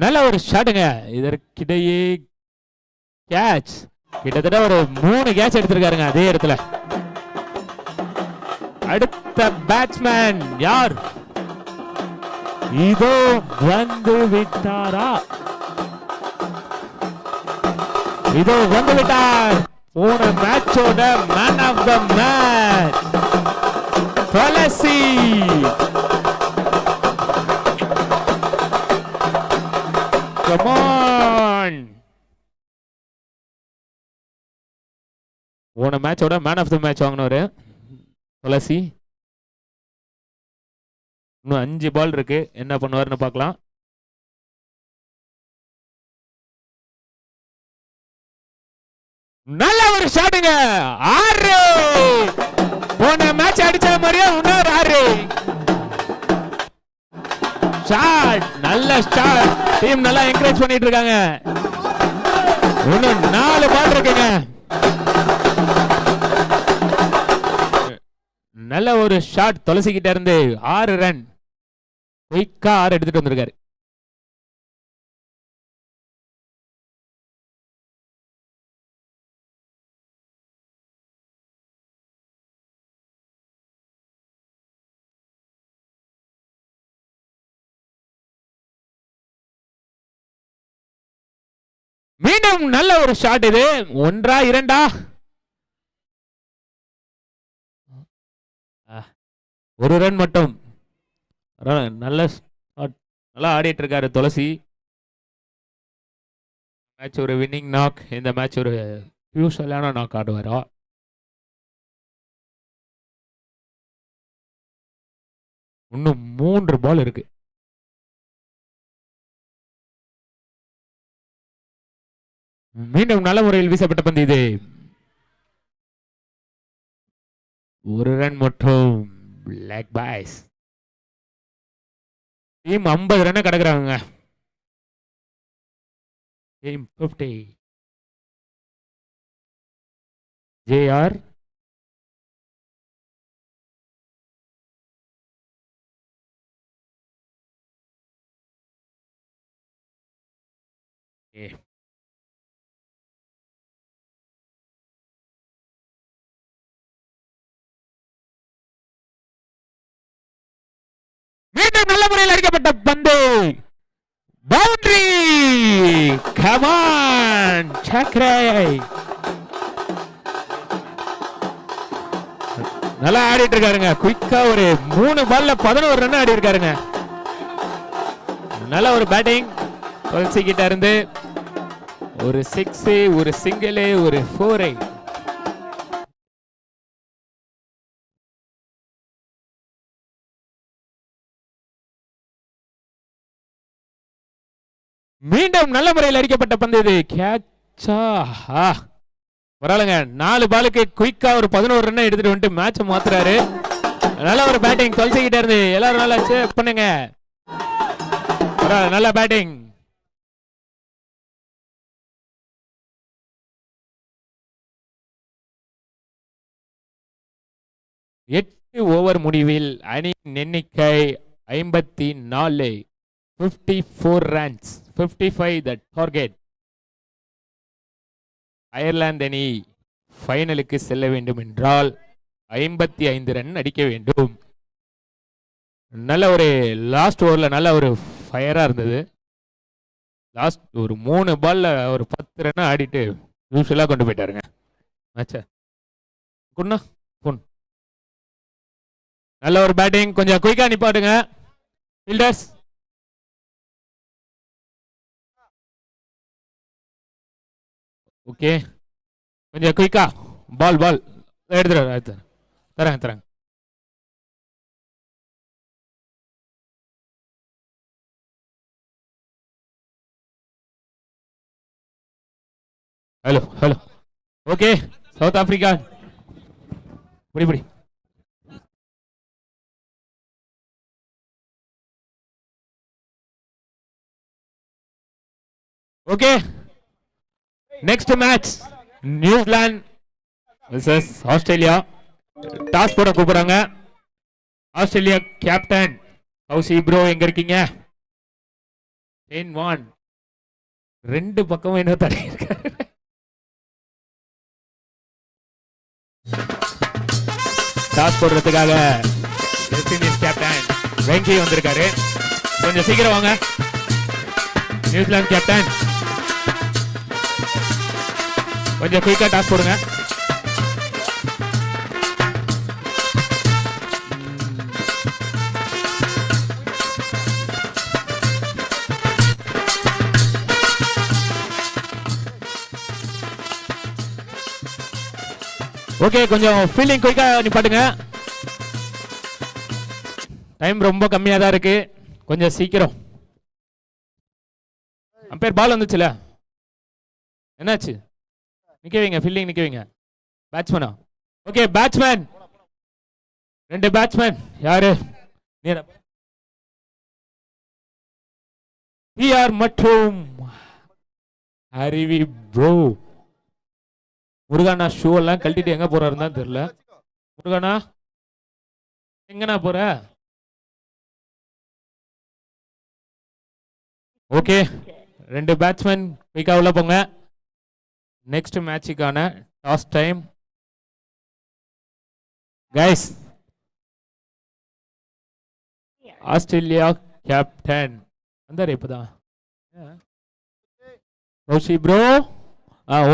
நல்ல ஒரு ஷாட்டுங்க. இதற்கிடையே கேட்ச், கிட்டத்தட்ட ஒரு 3 கேட்ச் எடுத்திருக்காருங்க அதே இடத்துல. அடுத்த பேட்ஸ்மேன் யார்? இதோ வந்து விட்டாரா? இதோ வந்து விட்டார். போன மேட்சோட man of the match Tulasi. Come on. போன மேட்சோட மேன் ஆஃப் த மேட்ச் வாங்கினவரு துளசி. இன்னும் 5 பால் இருக்கு, என்ன பண்ணுவாருன்னு பார்க்கலாம். நல்ல ஒரு ஷாட்டுங்க. 6. போன மேட்ச் அடிச்ச மாதிரியே இன்னொரு 6 ஷாட். நல்ல ஷாட். டீம் நல்லா என்கரேஜ் பண்ணிட்டு இருக்காங்க. இன்னும் 4 பால் இருக்குங்க. நல்ல ஒரு ஷாட் துளசி கிட்ட இருந்து. 6 ரன் குயிக்கா 6 எடுத்துட்டு வந்திருக்காரு. மீண்டும் நல்ல ஒரு ஷாட். இது 1 2 1 ரன் மட்டும். நல்ல நல்லா ஆடிட்டு இருக்காரு துளசி. மேட்ச் ஒரு வின்னிங் நாக். இந்த மேட்ச் ஒரு யூஸ்வலான நாக் ஆடுவாரா? இன்னும் 3 பால் இருக்கு. மீண்டும் நல்ல முறையில் வீசப்பட்ட பந்து. இது 1 ரன் மட்டும். பிளாக் பாய்ஸ் டீம் 50 ரன் கடக்குறாங்க. டீம் 50. ஜேஆர் மீண்டும் நல்ல முறையில் அடிக்கப்பட்ட பந்து. பவுண்டரி. கம் ஆன் சக்ரே. நல்லா ஆடிட்டு இருக்காருங்க. குயிக்கா ஒரு 3 பால்ல 11 ரன் ஆடி இருக்காருங்க. நல்ல ஒரு பேட்டிங் துளசி கிட்ட இருந்து. ஒரு 6, ஒரு சிங்கிள், ஒரு 4. மீண்டும் நல்ல முறையில் அடிக்கப்பட்ட பந்து. இது கேட்சா? பரவாயில்லைங்க. 4 பாலுக்கு குயிக்கா ஒரு 11 ரன் எடுத்துட்டு வந்துட்டு மேட்ச் மாத்துறாரு. நல்ல ஒரு பேட்டிங் துளசி கிட்ட இருந்து. எல்லாரும் நல்லா சேவ் பண்ணுங்க. நல்ல பேட்டிங். எட்டு ஓவர் முடிவில் அணி எண்ணிக்கை 54. 54 runs, 55 the target. அயர்லாந்து அணி ஃபைனலுக்கு செல்ல வேண்டும் என்றால் 55 ரன் அடிக்க வேண்டும். நல்ல ஒரு லாஸ்ட் ஓவர்ல நல்ல ஒரு ஃபயரா இருந்தது. லாஸ்ட் ஒரு 3 பால்ல ஒரு 10 ரன் ஆடிட்டு யூஸ்வலா கொண்டு போயிட்டாருங்க மேட்ச. குண்ணா பொன் நல்ல ஒரு பேட்டிங். கொஞ்சம் குயிக்கா நிப்பாட்டுங்க ஃபீல்டர்ஸ். ஓகே, கொஞ்சம் குயிக்கா பால் எடுத்துறாங்க. தராங்க. Hello okay. சவுத் ஆப்பிரிக்கா புடி. Okay, next match New Zealand versus Australia. Toss போட கூப்பிடுறாங்க. ஆஸ்திரேலியா கேப்டன் கௌசி ப்ரோ எங்க இருக்கீங்க? in one. ரெண்டு பக்கமும் என்ன தடை இருக்காரு. டாஸ் போடுறதுக்காக வெஸ்ட் இண்டீஸ் கேப்டன் வெங்கி வந்திருக்காரு. கொஞ்சம் சீக்கிரம் வாங்க. நியூசிலாந்து கேப்டன் கொஞ்சம் குயிக்கா டாஸ் போடுங்க. ஓகே, கொஞ்சம் ஃபீல்டிங் குயிக்கா நிப்பாட்டுங்க. டைம் ரொம்ப கம்மியா தான் இருக்கு, கொஞ்சம் சீக்கிரம். அம்பேர் பால் வந்துச்சுல, என்னாச்சு? நிக்க வைங்க, ஃபீல்டிங் நிக்க வைங்க. பேட்ஸ்மேனா? ஓகே, பேட்ஸ்மேன் ரெண்டு பேட்ஸ்மேன் யாரு? பிஆர் மற்றும் அருவி ப்ரோ. முருகானா ஷூ எல்லாம் கழட்டிட்டு எங்க போறாருன்னு தான் தெரியல. முருகானா எங்கண்ணா போற? ஓகே, ரெண்டு பேட்ஸ்மேன் குயிக்கா உள்ள போங்க. நெக்ஸ்ட் மேட்சுக்கான toss time guys. Australia captain வந்தாரு இப்பதான். கௌஷி ப்ரோ.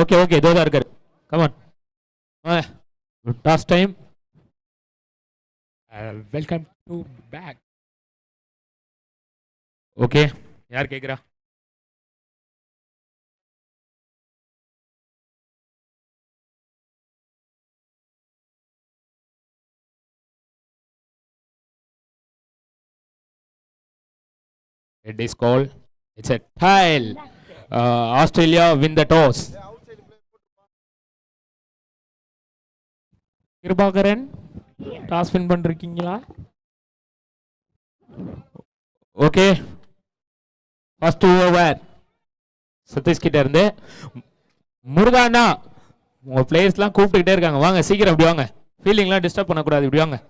ஓகே ஓகே, இதோ தான் இருக்காரு. Come on. Toss time. Welcome to back. Okay. யார் கேக்குறா? It is called. It's a tie. Australia win the toss. Kirubakaran toss win பண்ணிருக்கீங்களா? ஓகே, ஃபர்ஸ்ட் ஓவர் சதீஷ் கிட்ட இருந்து. முருகானா உங்க பிளேயர்ஸ்லாம் கூப்பிட்டுக்கிட்டே இருக்காங்க, வாங்க சீக்கிரம் இப்படி வாங்க. ஃபீல்டிங்லாம் டிஸ்டர்ப் பண்ணக்கூடாது, இப்படி வாங்க.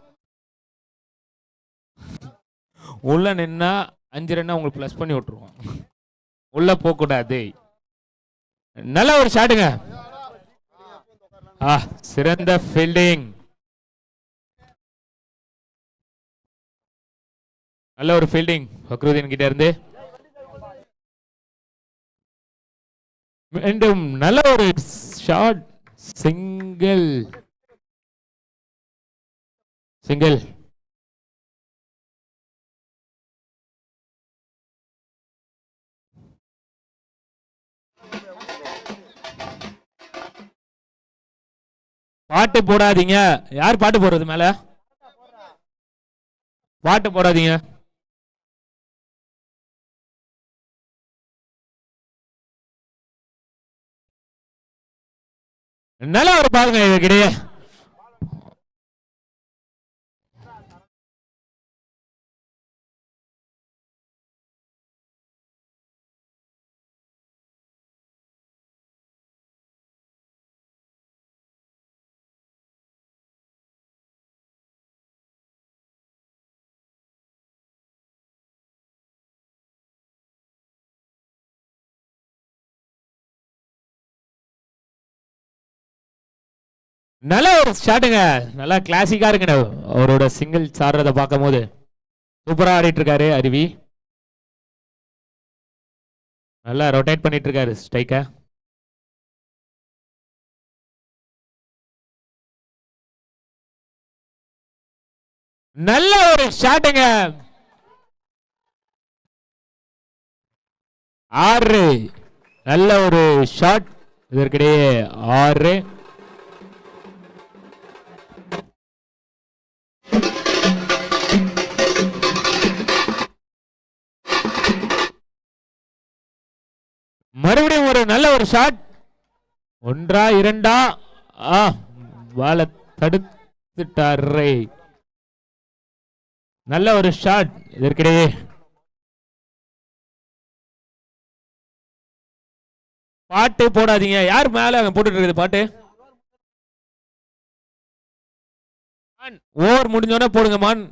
உள்ள நின்னா 5 ரன்னா உங்களுக்கு பிளஸ் பண்ணி விட்டுருவோம், உள்ள போகக்கூடாது. நல்ல ஒரு ஷாட்டுங்க. சிறந்த ஃபீல்டிங், நல்ல ஒரு ஃபீல்டிங் ஃபக்ருதீன் கிட்ட இருந்து. மீண்டும் நல்ல ஒரு ஷாட். Single single. பாட்டு போடாதீங்க. யார் பாட்டு போடுறது? மேல பாட்டு போடாதீங்க. நல்லா ஒரு பாருங்க இவர்கிட்டயே. நல்ல ஒரு ஷாட்டுங்க, நல்லா கிளாசிக்கா இருக்குங்க. அவரோட சிங்கிள் சாடுறத பார்க்கும் போது சூப்பரா ஆடிட்டு இருக்காரு அருவி. நல்லா ரொட்டேட் பண்ணிட்டு இருக்காரு ஸ்ட்ரைக்க. நல்ல ஒரு ஷாட்டுங்க. 6. நல்ல ஒரு ஷாட். இதற்கிடையே 6. மறுபடியும் ஒரு நல்ல ஒரு ஷாட். 1 2 பால தடுத்துட்டாரே. நல்ல ஒரு ஷாட். இதற்கிடையே பாட்டு போடாதீங்க. யார் மேல போட்டுட்டு இருக்குது பாட்டு? ஓவர் முடிஞ்சோட போடுங்க மான்.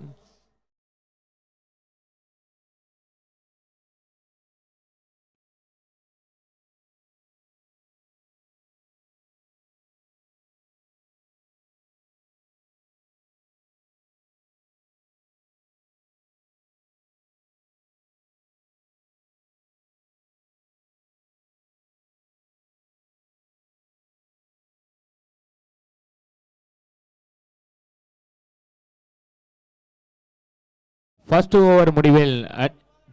ஃபர்ஸ்ட் ஓவர் முடிவில்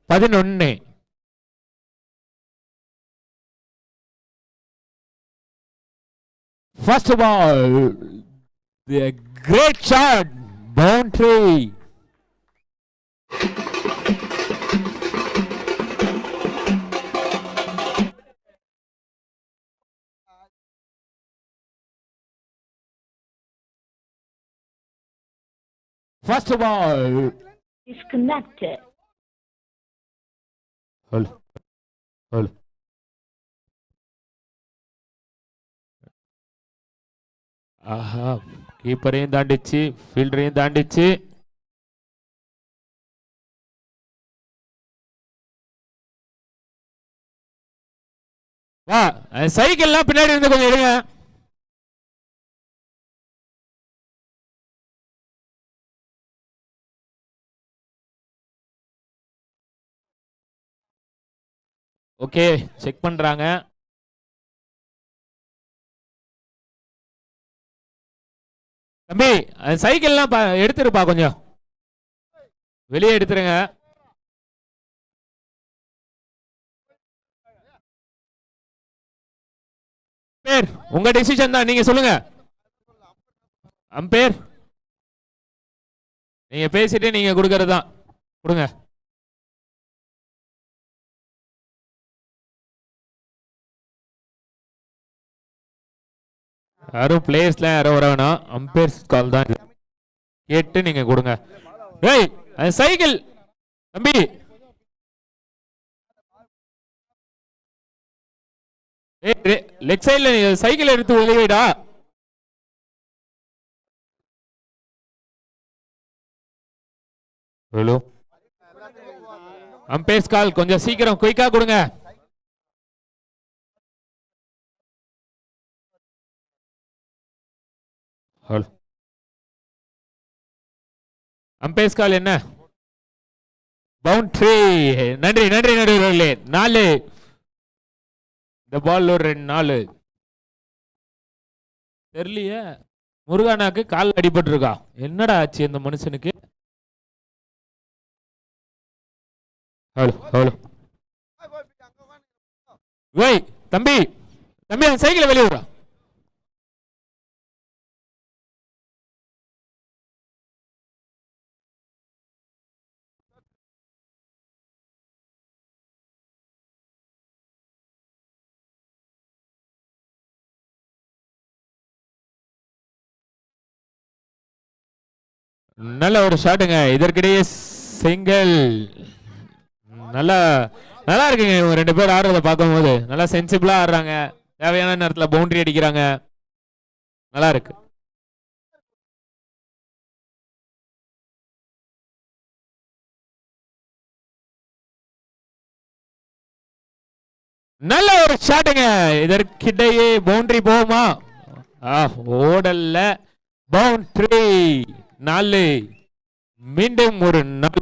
11. First ball, the great shot, boundary. First ball. Disconnected. Hold. ஆஹா, கீப்பரையும் தாண்டிச்சு, ஃபீல்டரையும் தாண்டிச்சு. வா, சைக்கிள்லாம் பின்னாடி இருந்து கொஞ்சம் எடுங்க. ஓகே, செக் பண்றாங்க. தம்பி, சைக்கிள்லாம் எடுத்துருப்பா, கொஞ்சம் வெளியே எடுத்துருங்க. அம்பேர், உங்க டெசிஷன் தான், நீங்க சொல்லுங்க. அம்பேர், நீங்க பேசிட்டு நீங்க கொடுக்கறது தான், கொடுங்க. யாரும் பிளேயர்ஸ்ல யாரும் வர வேணாம், அம்பேர்ஸ் கால் தான் கேட்டு நீங்க கொடுங்க. ஏய், சைக்கிள் தம்பி, லெக் சைடுல சைக்கிள் எடுத்து வெளியிடா. ஹலோ, அம்பேர்ஸ் கால் கொஞ்சம் சீக்கிரம் குயிக்கா கொடுங்க. ஹலோ, அம்பேர்ஸ் கால் என்ன? பவுண்டரி. நன்றி நன்றி நடுவர்களே. 4. இந்த பால் ஒரு 4 தெரியலையே. முருகானாக்கு கால் அடிபட்டு இருக்கா? என்னடா ஆச்சு இந்த மனுஷனுக்கு? தம்பி தம்பி, சைக்கிளை வெளியே விடுறா. நல்ல ஒரு ஷாட்டுங்க. இதற்கிடையே சிங்கிள். நல்லா நல்லா இருக்குங்க. இவங்க 2 பேர் ஆடுறத பார்க்கும்போது நல்லா சென்சிபிளா ஆடுறாங்க. தேவையான நேரத்தில் பவுண்டரி அடிக்கிறாங்க. நல்லா இருக்கு. நல்ல ஒரு ஷாட்டுங்க. இதற்கிடையே பவுண்டரி போகுமா? ஓடல்ல. பவுண்டரி. 4. மீண்டும் ஒரு 4.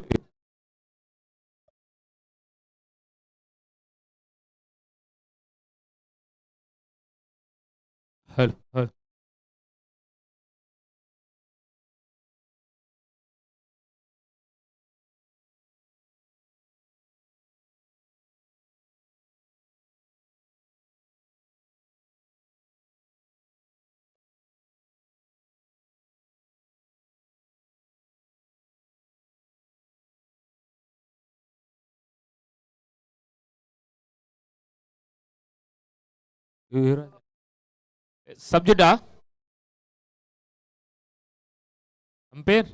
சப்ஜெக்டா அம்பேர்?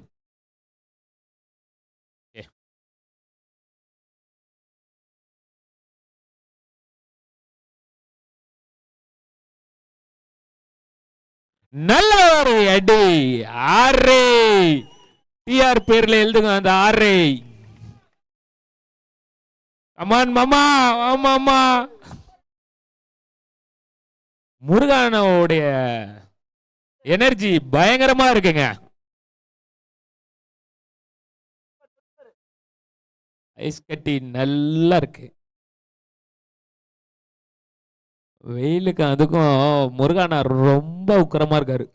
நல்ல ஒரு அடி. 6. டிஆர் பேர்ல எழுதுங்க அந்த 6. அம்மான் மாமா, ஆமாமா. முருகானோடைய எனர்ஜி பயங்கரமா இருக்குங்க. ஐஸ் கட்டி நல்லா இருக்கு. வெயிலுக்கு அதுக்கும் முருகானா ரொம்ப உக்கரமா இருக்காரு.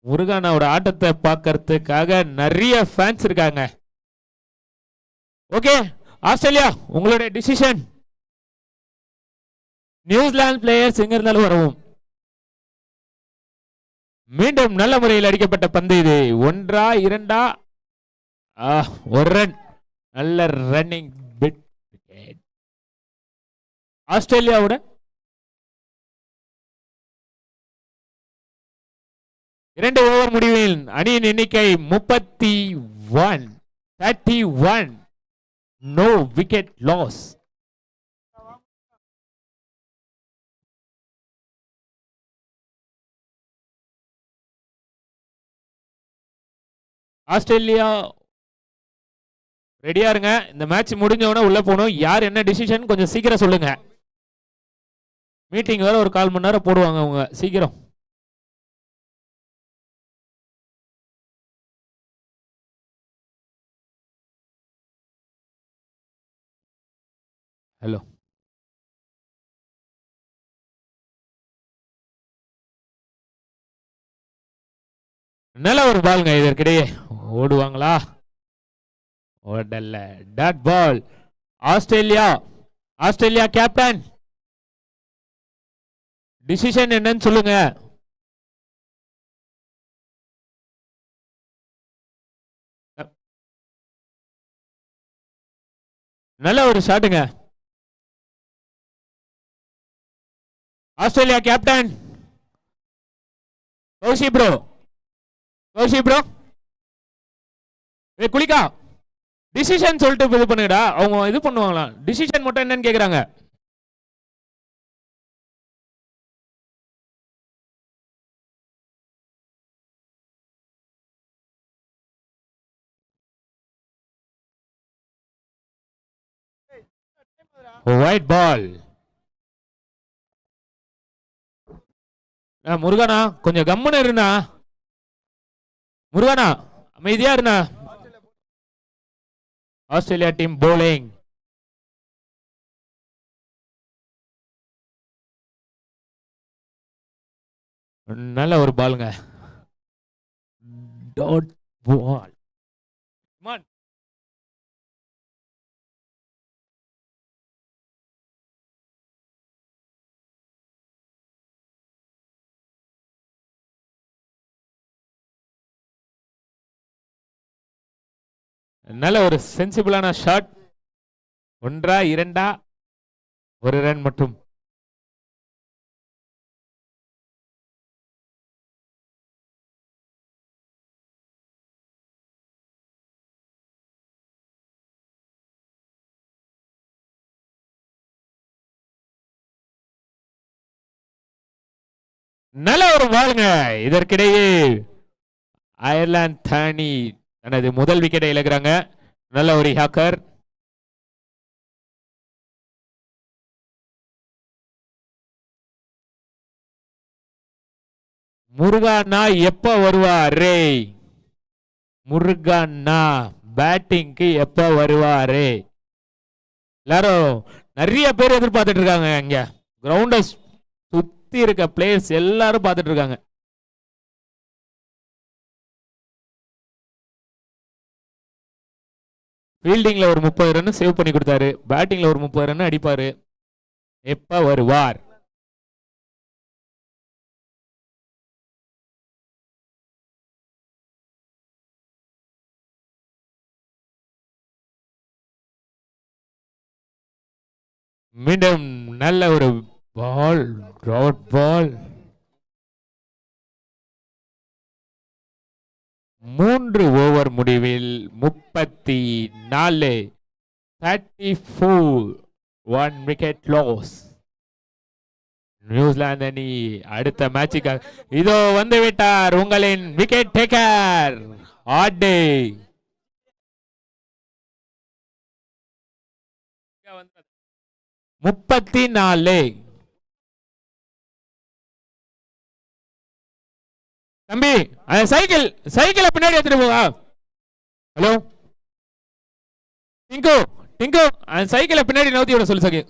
முருகானாவோட ஆட்டத்தை பார்க்கறதுக்காக நிறைய ஃபேன்ஸ் இருக்காங்க. ஓகே, ஆஸ்திரேலியா உங்களுடைய டிசிஷன். நியூசிலாந்து பிளேயர்ஸ் எங்க இருந்தாலும் வரவும். மீண்டும் நல்ல முறையில் அடிக்கப்பட்ட பந்து இது. 1 2 ஒரு ரன். நல்ல ரன்னிங் பிட். ஆஸ்திரேலியாவோட 2 ஓவர் முடிவில் அணியின் எண்ணிக்கை 31. No wicket loss. ஆஸ்திரேலியா ரெடியா இருங்க. இந்த மேட்ச் முடிஞ்சவன உள்ள போகணும். யார் என்ன டிசிஷன் கொஞ்சம் சீக்கிரம் சொல்லுங்க. மீட்டிங் வேற ஒரு 1/4 மணி நேரம் போடுவாங்க அவங்க. சீக்கிரம். ஹலோ, நல்ல ஒரு பால்ங்க. இதற்கிடையே ஓடுவாங்களா? ஓடல. Dot ball. Australia captain decision என்னன்னு சொல்லுங்க. நல்ல ஒரு ஷாட்டுங்க. ஆஸ்திரேலியா கேப்டன் கௌஷி ப்ரோ குளிக்கா டிசிஷன் சொல்லிட்டு இது பண்ணுங்கடா. அவங்க இது பண்ணுவாங்களா? டிசிஷன் மட்டும் என்னன்னு கேக்குறாங்க. White ball. முருகனா கொஞ்சம் கம்முன்னு இருண்ணா. முருகனா அமைதியா இருண்ணா. Australia team bowling. நல்ல ஒரு பாலுங்க. Dot ball. நல்ல ஒரு சென்சிபிளான ஷாட். 1 2 ஒரு ரன் மட்டும். நல்ல ஒரு பாலுங்க. இதற்கிடையே அயர்லாந்து அணி தனது முதல் விக்கெட்டை இழக்கிறாங்க. நல்ல ஒரு ஹாக்கர். முருகானா எப்ப வருவாரே? முருகானா பேட்டிங்க்கு எப்ப வருவாரே? எல்லாரும் நிறைய பேர் எதிர்பார்த்துட்டு இருக்காங்க. இங்க கிரவுண்ட சுத்தி இருக்க பிளேயர்ஸ் எல்லாரும் பார்த்துட்டு இருக்காங்க. ஃபீல்டிங்ல ஒரு 30 ரன் சேவ் பண்ணி கொடுத்தாரு. பேட்டிங்ல ஒரு 30 ரன் அடிப்பாரு. எப்ப வருவார்? மீண்டும் நல்ல ஒரு பால். டாட் பால். 3 ஓவர் முடிவில் 34 1 விக்கெட் லாஸ். நியூசிலாந்து அணி அடுத்த மேட்சுக்காக இதோ வந்து விட்டார் உங்களின் விக்கெட் டேக்கர் ஆடே. முப்பத்தி 34. தம்பி சைக்கிள பின்னாடி எடுத்துட்டு போவா. ஹலோ டிங்கு சைக்கிள பின்னாடி நவுத்தி விட சொல்லு.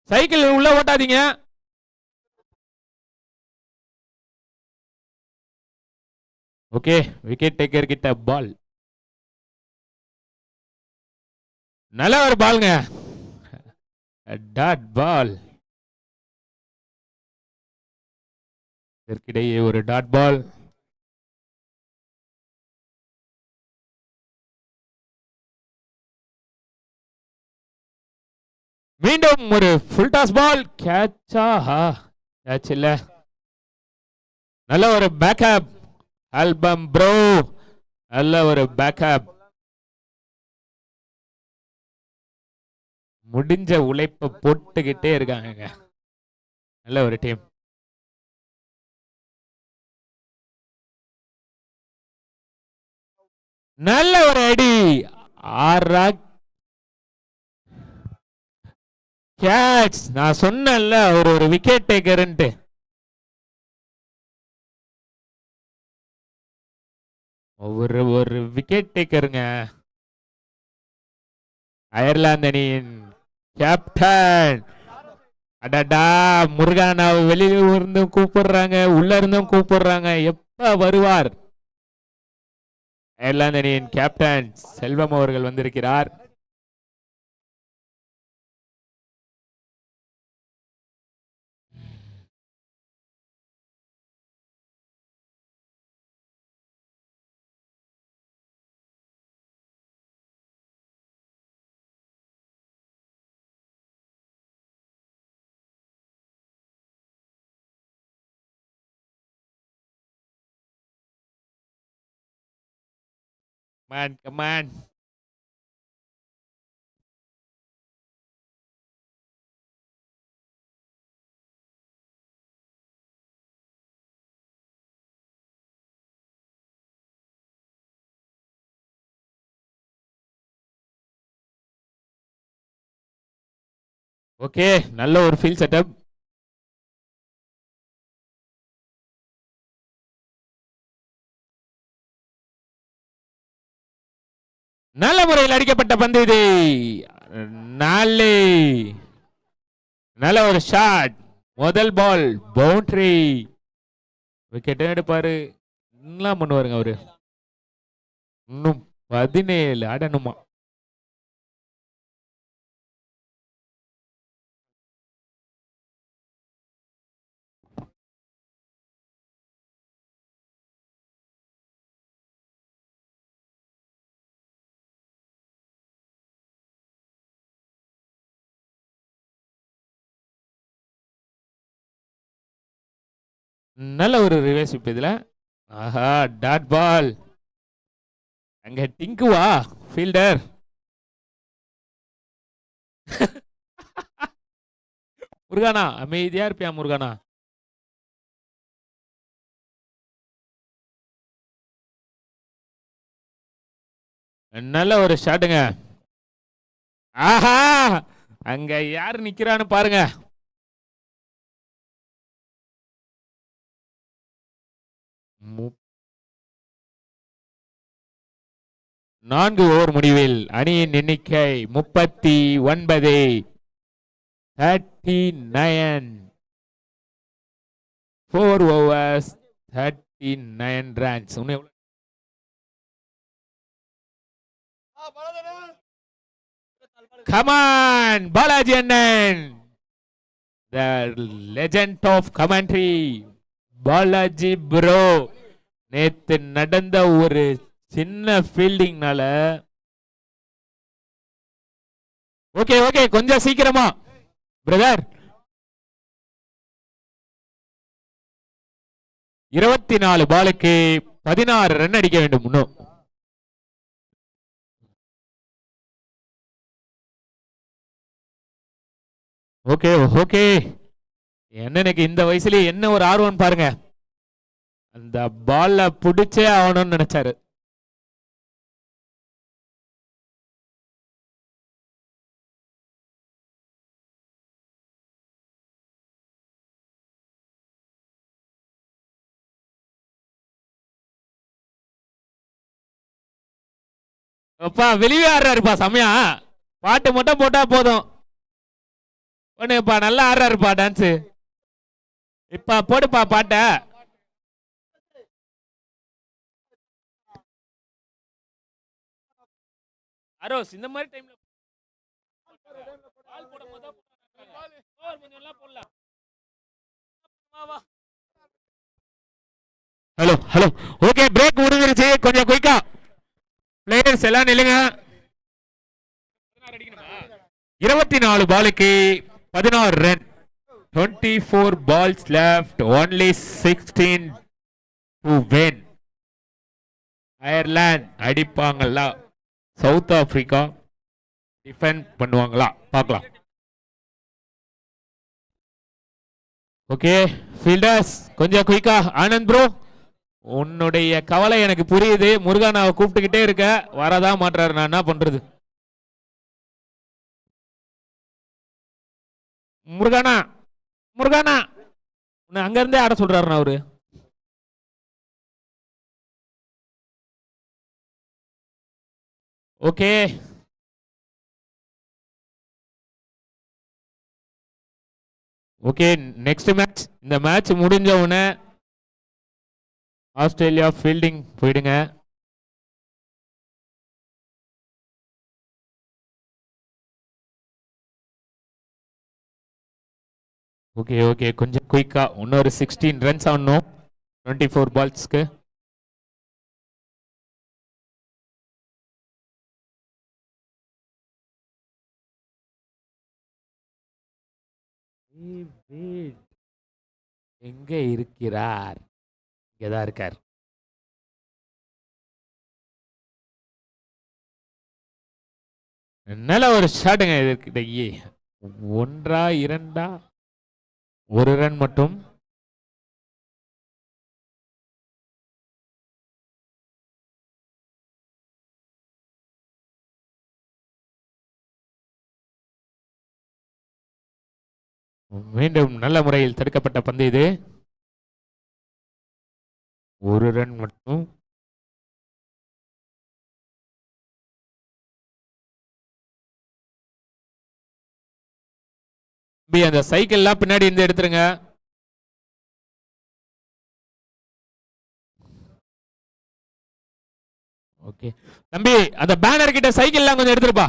சைக்கிள் உள்ள ஓட்டாதீங்க. ஓகே, விக்கெட் டேக்கர் கிட்ட பால். நல்ல ஒரு பால்ங்க, டாட் பால். இதற்கிடையே ஒரு டாட் பால். மீண்டும் ஒரு ஃபுல் டாஸ் பால். கேட்சா? கேட்ச் இல்ல. நல்ல ஒரு பேக்கப் ஆல்பம் ப்ரோ, நல்ல ஒரு பேக்கப். முடிஞ்ச உழைப்ப போட்டுக்கிட்டே இருக்காங்க, நல்ல ஒரு டீம். நல்ல ஒரு அடி, ஆறா கேட்ச். நான் சொன்னேன்ல அவர் ஒரு விக்கெட் டேக்கர்ன்ட்டு. ஒரு விக்கெட் டேக்கருங்க. அயர்லாந்து அணியின் கேப்டன். அடடா, முருகானா வெளியில இருந்தும் கூப்பிடுறாங்க, உள்ள இருந்தும் கூப்பிடுறாங்க. எப்ப வருவார்? அயர்லாந்து அணியின் கேப்டன் செல்வம் அவர்கள் வந்திருக்கிறார். Come on. ஓகே, நல்ல ஒரு ஃபீல்ட் செட்டப். நல்ல முறையில் அடிக்கப்பட்ட பந்து இது. நல்ல ஒரு ஷாட். முதல் பால் பவுண்டரி. விக்கெட் எடுப்பாரு, எல்லாம் பண்ணுவாருங்க அவரு. இன்னும் 17 ஆடணுமா? நல்ல ஒரு ரிவர்ஸ் இதுல. ஆஹா, டாட் பால். அங்க டிங்குவா ஃபீல்டர். முருகானா அமைதியா இருப்பியா முருகானா? நல்ல ஒரு ஷாட்டுங்க. ஆஹா, அங்க யாரு நிக்கிறான்னு பாருங்க. நான்கு ஓவர் முடிவில் அணியின் எண்ணிக்கை 39. 39. 4 overs 39 runs. Come on, Balaji Annan, the legend of commentary, Balaji bro. நேத்து நடந்த ஒரு சின்ன ஃபீல்டிங்னால. ஓகே ஓகே, கொஞ்சம் சீக்கிரமா பிரதர். 24 பாலுக்கு 16 ரன் அடிக்க வேண்டும் இன்னும். ஓகே ஓகே, எனக்கு இந்த வயசுலயே என்ன ஒரு ஆர்வம் பாருங்க. அந்த பால்ல பிடிச்சே ஆகணும்னு நினைச்சாரு. அப்பா வெளியே ஆடுறாருப்பா, சமயா பாட்டு மட்டும் போட்டா போதும். ஒண்ணுப்பா நல்லா ஆடுறாருப்பா டான்ஸ். இப்ப போடுப்பா பாட்ட. அரோஸ் இந்த மாதிரி டைம்ல பால் போடும்போது ஓவர் கொஞ்சம் எல்லாம் போடலாம். ஹலோ ஹலோ ஓகே பிரேக் முடிஞ்சிருச்சு. கொஞ்சம் குயிக்கா பிளேயர்ஸ் எல்லாம் நில்லுங்க. 24 பாலுக்கு 16 run. 24 balls left, only 16 to win. Ireland அடிப்பாங்களா, சவுத் ஆப்பிரிக்கா டிஃபெண்ட் பண்ணுவாங்களா பார்க்கலாம். ஓகே ஃபீல்டர்ஸ் கொஞ்சம் குயிக்கா. ஆனந்த் ப்ரோ உன்னுடைய கவலை எனக்கு புரியுது. முருகானாவை கூப்பிட்டுக்கிட்டே இருக்க, வரதான் மாட்டாரு. நான் என்ன பண்றது? முருகானா முருகானா உன்னை அங்க இருந்தே ஆட சொல்றாருண்ணா அவரு. Okay okay next match. இந்த மேட்ச் முடிஞ்ச உடனே ஆஸ்திரேலியா ஃபீல்டிங் போயிடுங்க. ஓகே ஓகே கொஞ்சம் குயிக்கா. இன்னொரு 16 ரன்ஸ் ஆடணும் 24 பால்ஸ்க்கு. எங்க இருக்கிறார்? இங்கதான் இருக்கார். நல்ல ஒரு ஷாட்டுங்க இது. ஒன்றா இரண்டா? ஒரு ரன் மட்டும். மீண்டும் நல்ல முறையில் தடுக்கப்பட்ட பந்து இது. ஒரு ரன் மட்டும். அந்த சைக்கிள் எல்லாம் பின்னாடி இருந்து எடுத்துருங்க. ஓகே தம்பி அந்த பேனர் கிட்ட சைக்கிள் எல்லாம் கொஞ்சம் எடுத்துருப்பா.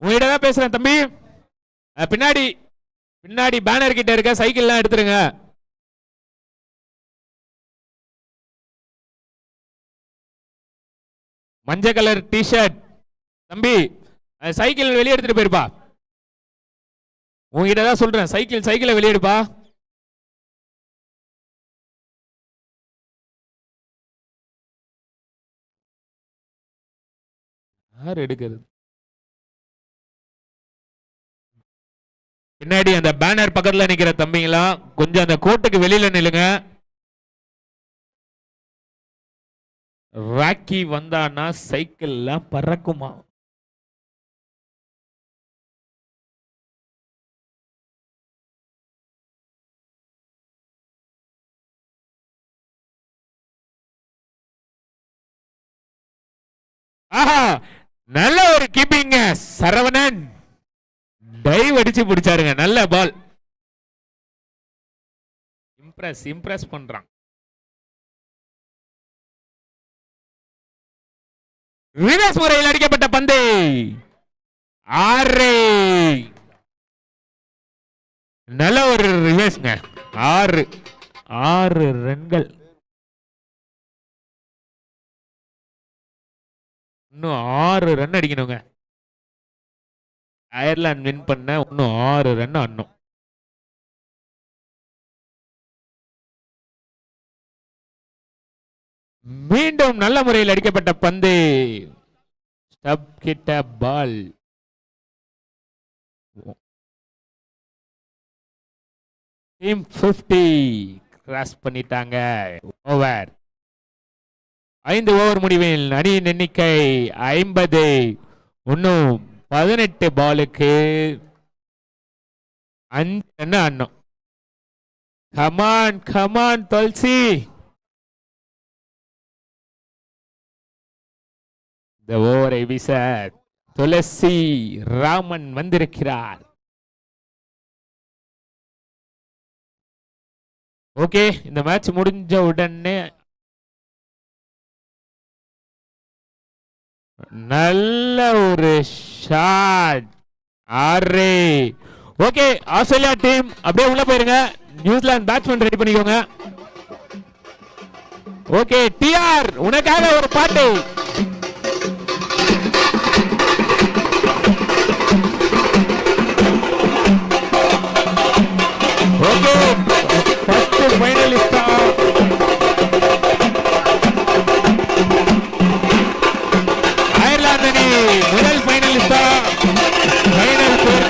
உங்ககிட்ட தான் பேசுறேன் தம்பி. பின்னாடி பின்னாடி பேனர் கிட்ட இருக்க சைக்கிள் எல்லாம் எடுத்துருங்க. மஞ்சள் கலர் டிஷர்ட் தம்பி சைக்கிள் வெளியே எடுத்துட்டு போயிருப்பா. உங்ககிட்ட தான் சொல்றேன், சைக்கிளை வெளியெடுப்பா. யார் எடுக்கிறது? பின்னாடி அந்த பேனர் பக்கத்துல நிக்கிற தம்பிங்களா கொஞ்சம் அந்த கோட்டுக்கு வெளியில நில்லுங்க. ராக்கி வந்தான்னா சைக்கிள் எல்லாம் பறக்குமா? ஆஹா நல்ல ஒரு கீப்பிங்க சரவணன். டைவ் அடிச்சு பிடிச்சாருங்க. நல்ல பால். இம்ப்ரெஸ் பண்றான். ரிவர்ஸ் முறையில் அடிக்கப்பட்ட பந்து 6. நல்ல ஒரு ரிவர்ஸ்ங்க. 6 ரன்கள். இன்னும் 6 ரன் அடிக்கணுங்க. அயர்லாந்து வின் பண்ண இன்னும் 6 ரன் ஆடணும். மீண்டும் நல்ல முறையில் அடிக்கப்பட்ட பந்து ஸ்டப் கிட்ட பால். டீம் 50 கிராஸ் பண்ணிட்டாங்க. ஓவர் 5 ஓவர் முடிவில் அணியின் எண்ணிக்கை 50. இன்னும் 18 பாலுக்கு 5 ரன் ஆடணும். கமான் துளசி. இந்த ஓவரை வீச துளசி ராமன் வந்திருக்கிறார். ஓகே இந்த மேட்ச் முடிஞ்ச உடனே நல்ல ஒரு ஷாட். அரே ஓகே, ஆஸ்திரேலியா டீம் அப்படியே உள்ள போயிருங்க. நியூசிலாந்து பேட்ஸ்மேன் ரெடி பண்ணிக்கோங்க. ஓகே டிஆர், உனக்காக ஒரு பாட்டு.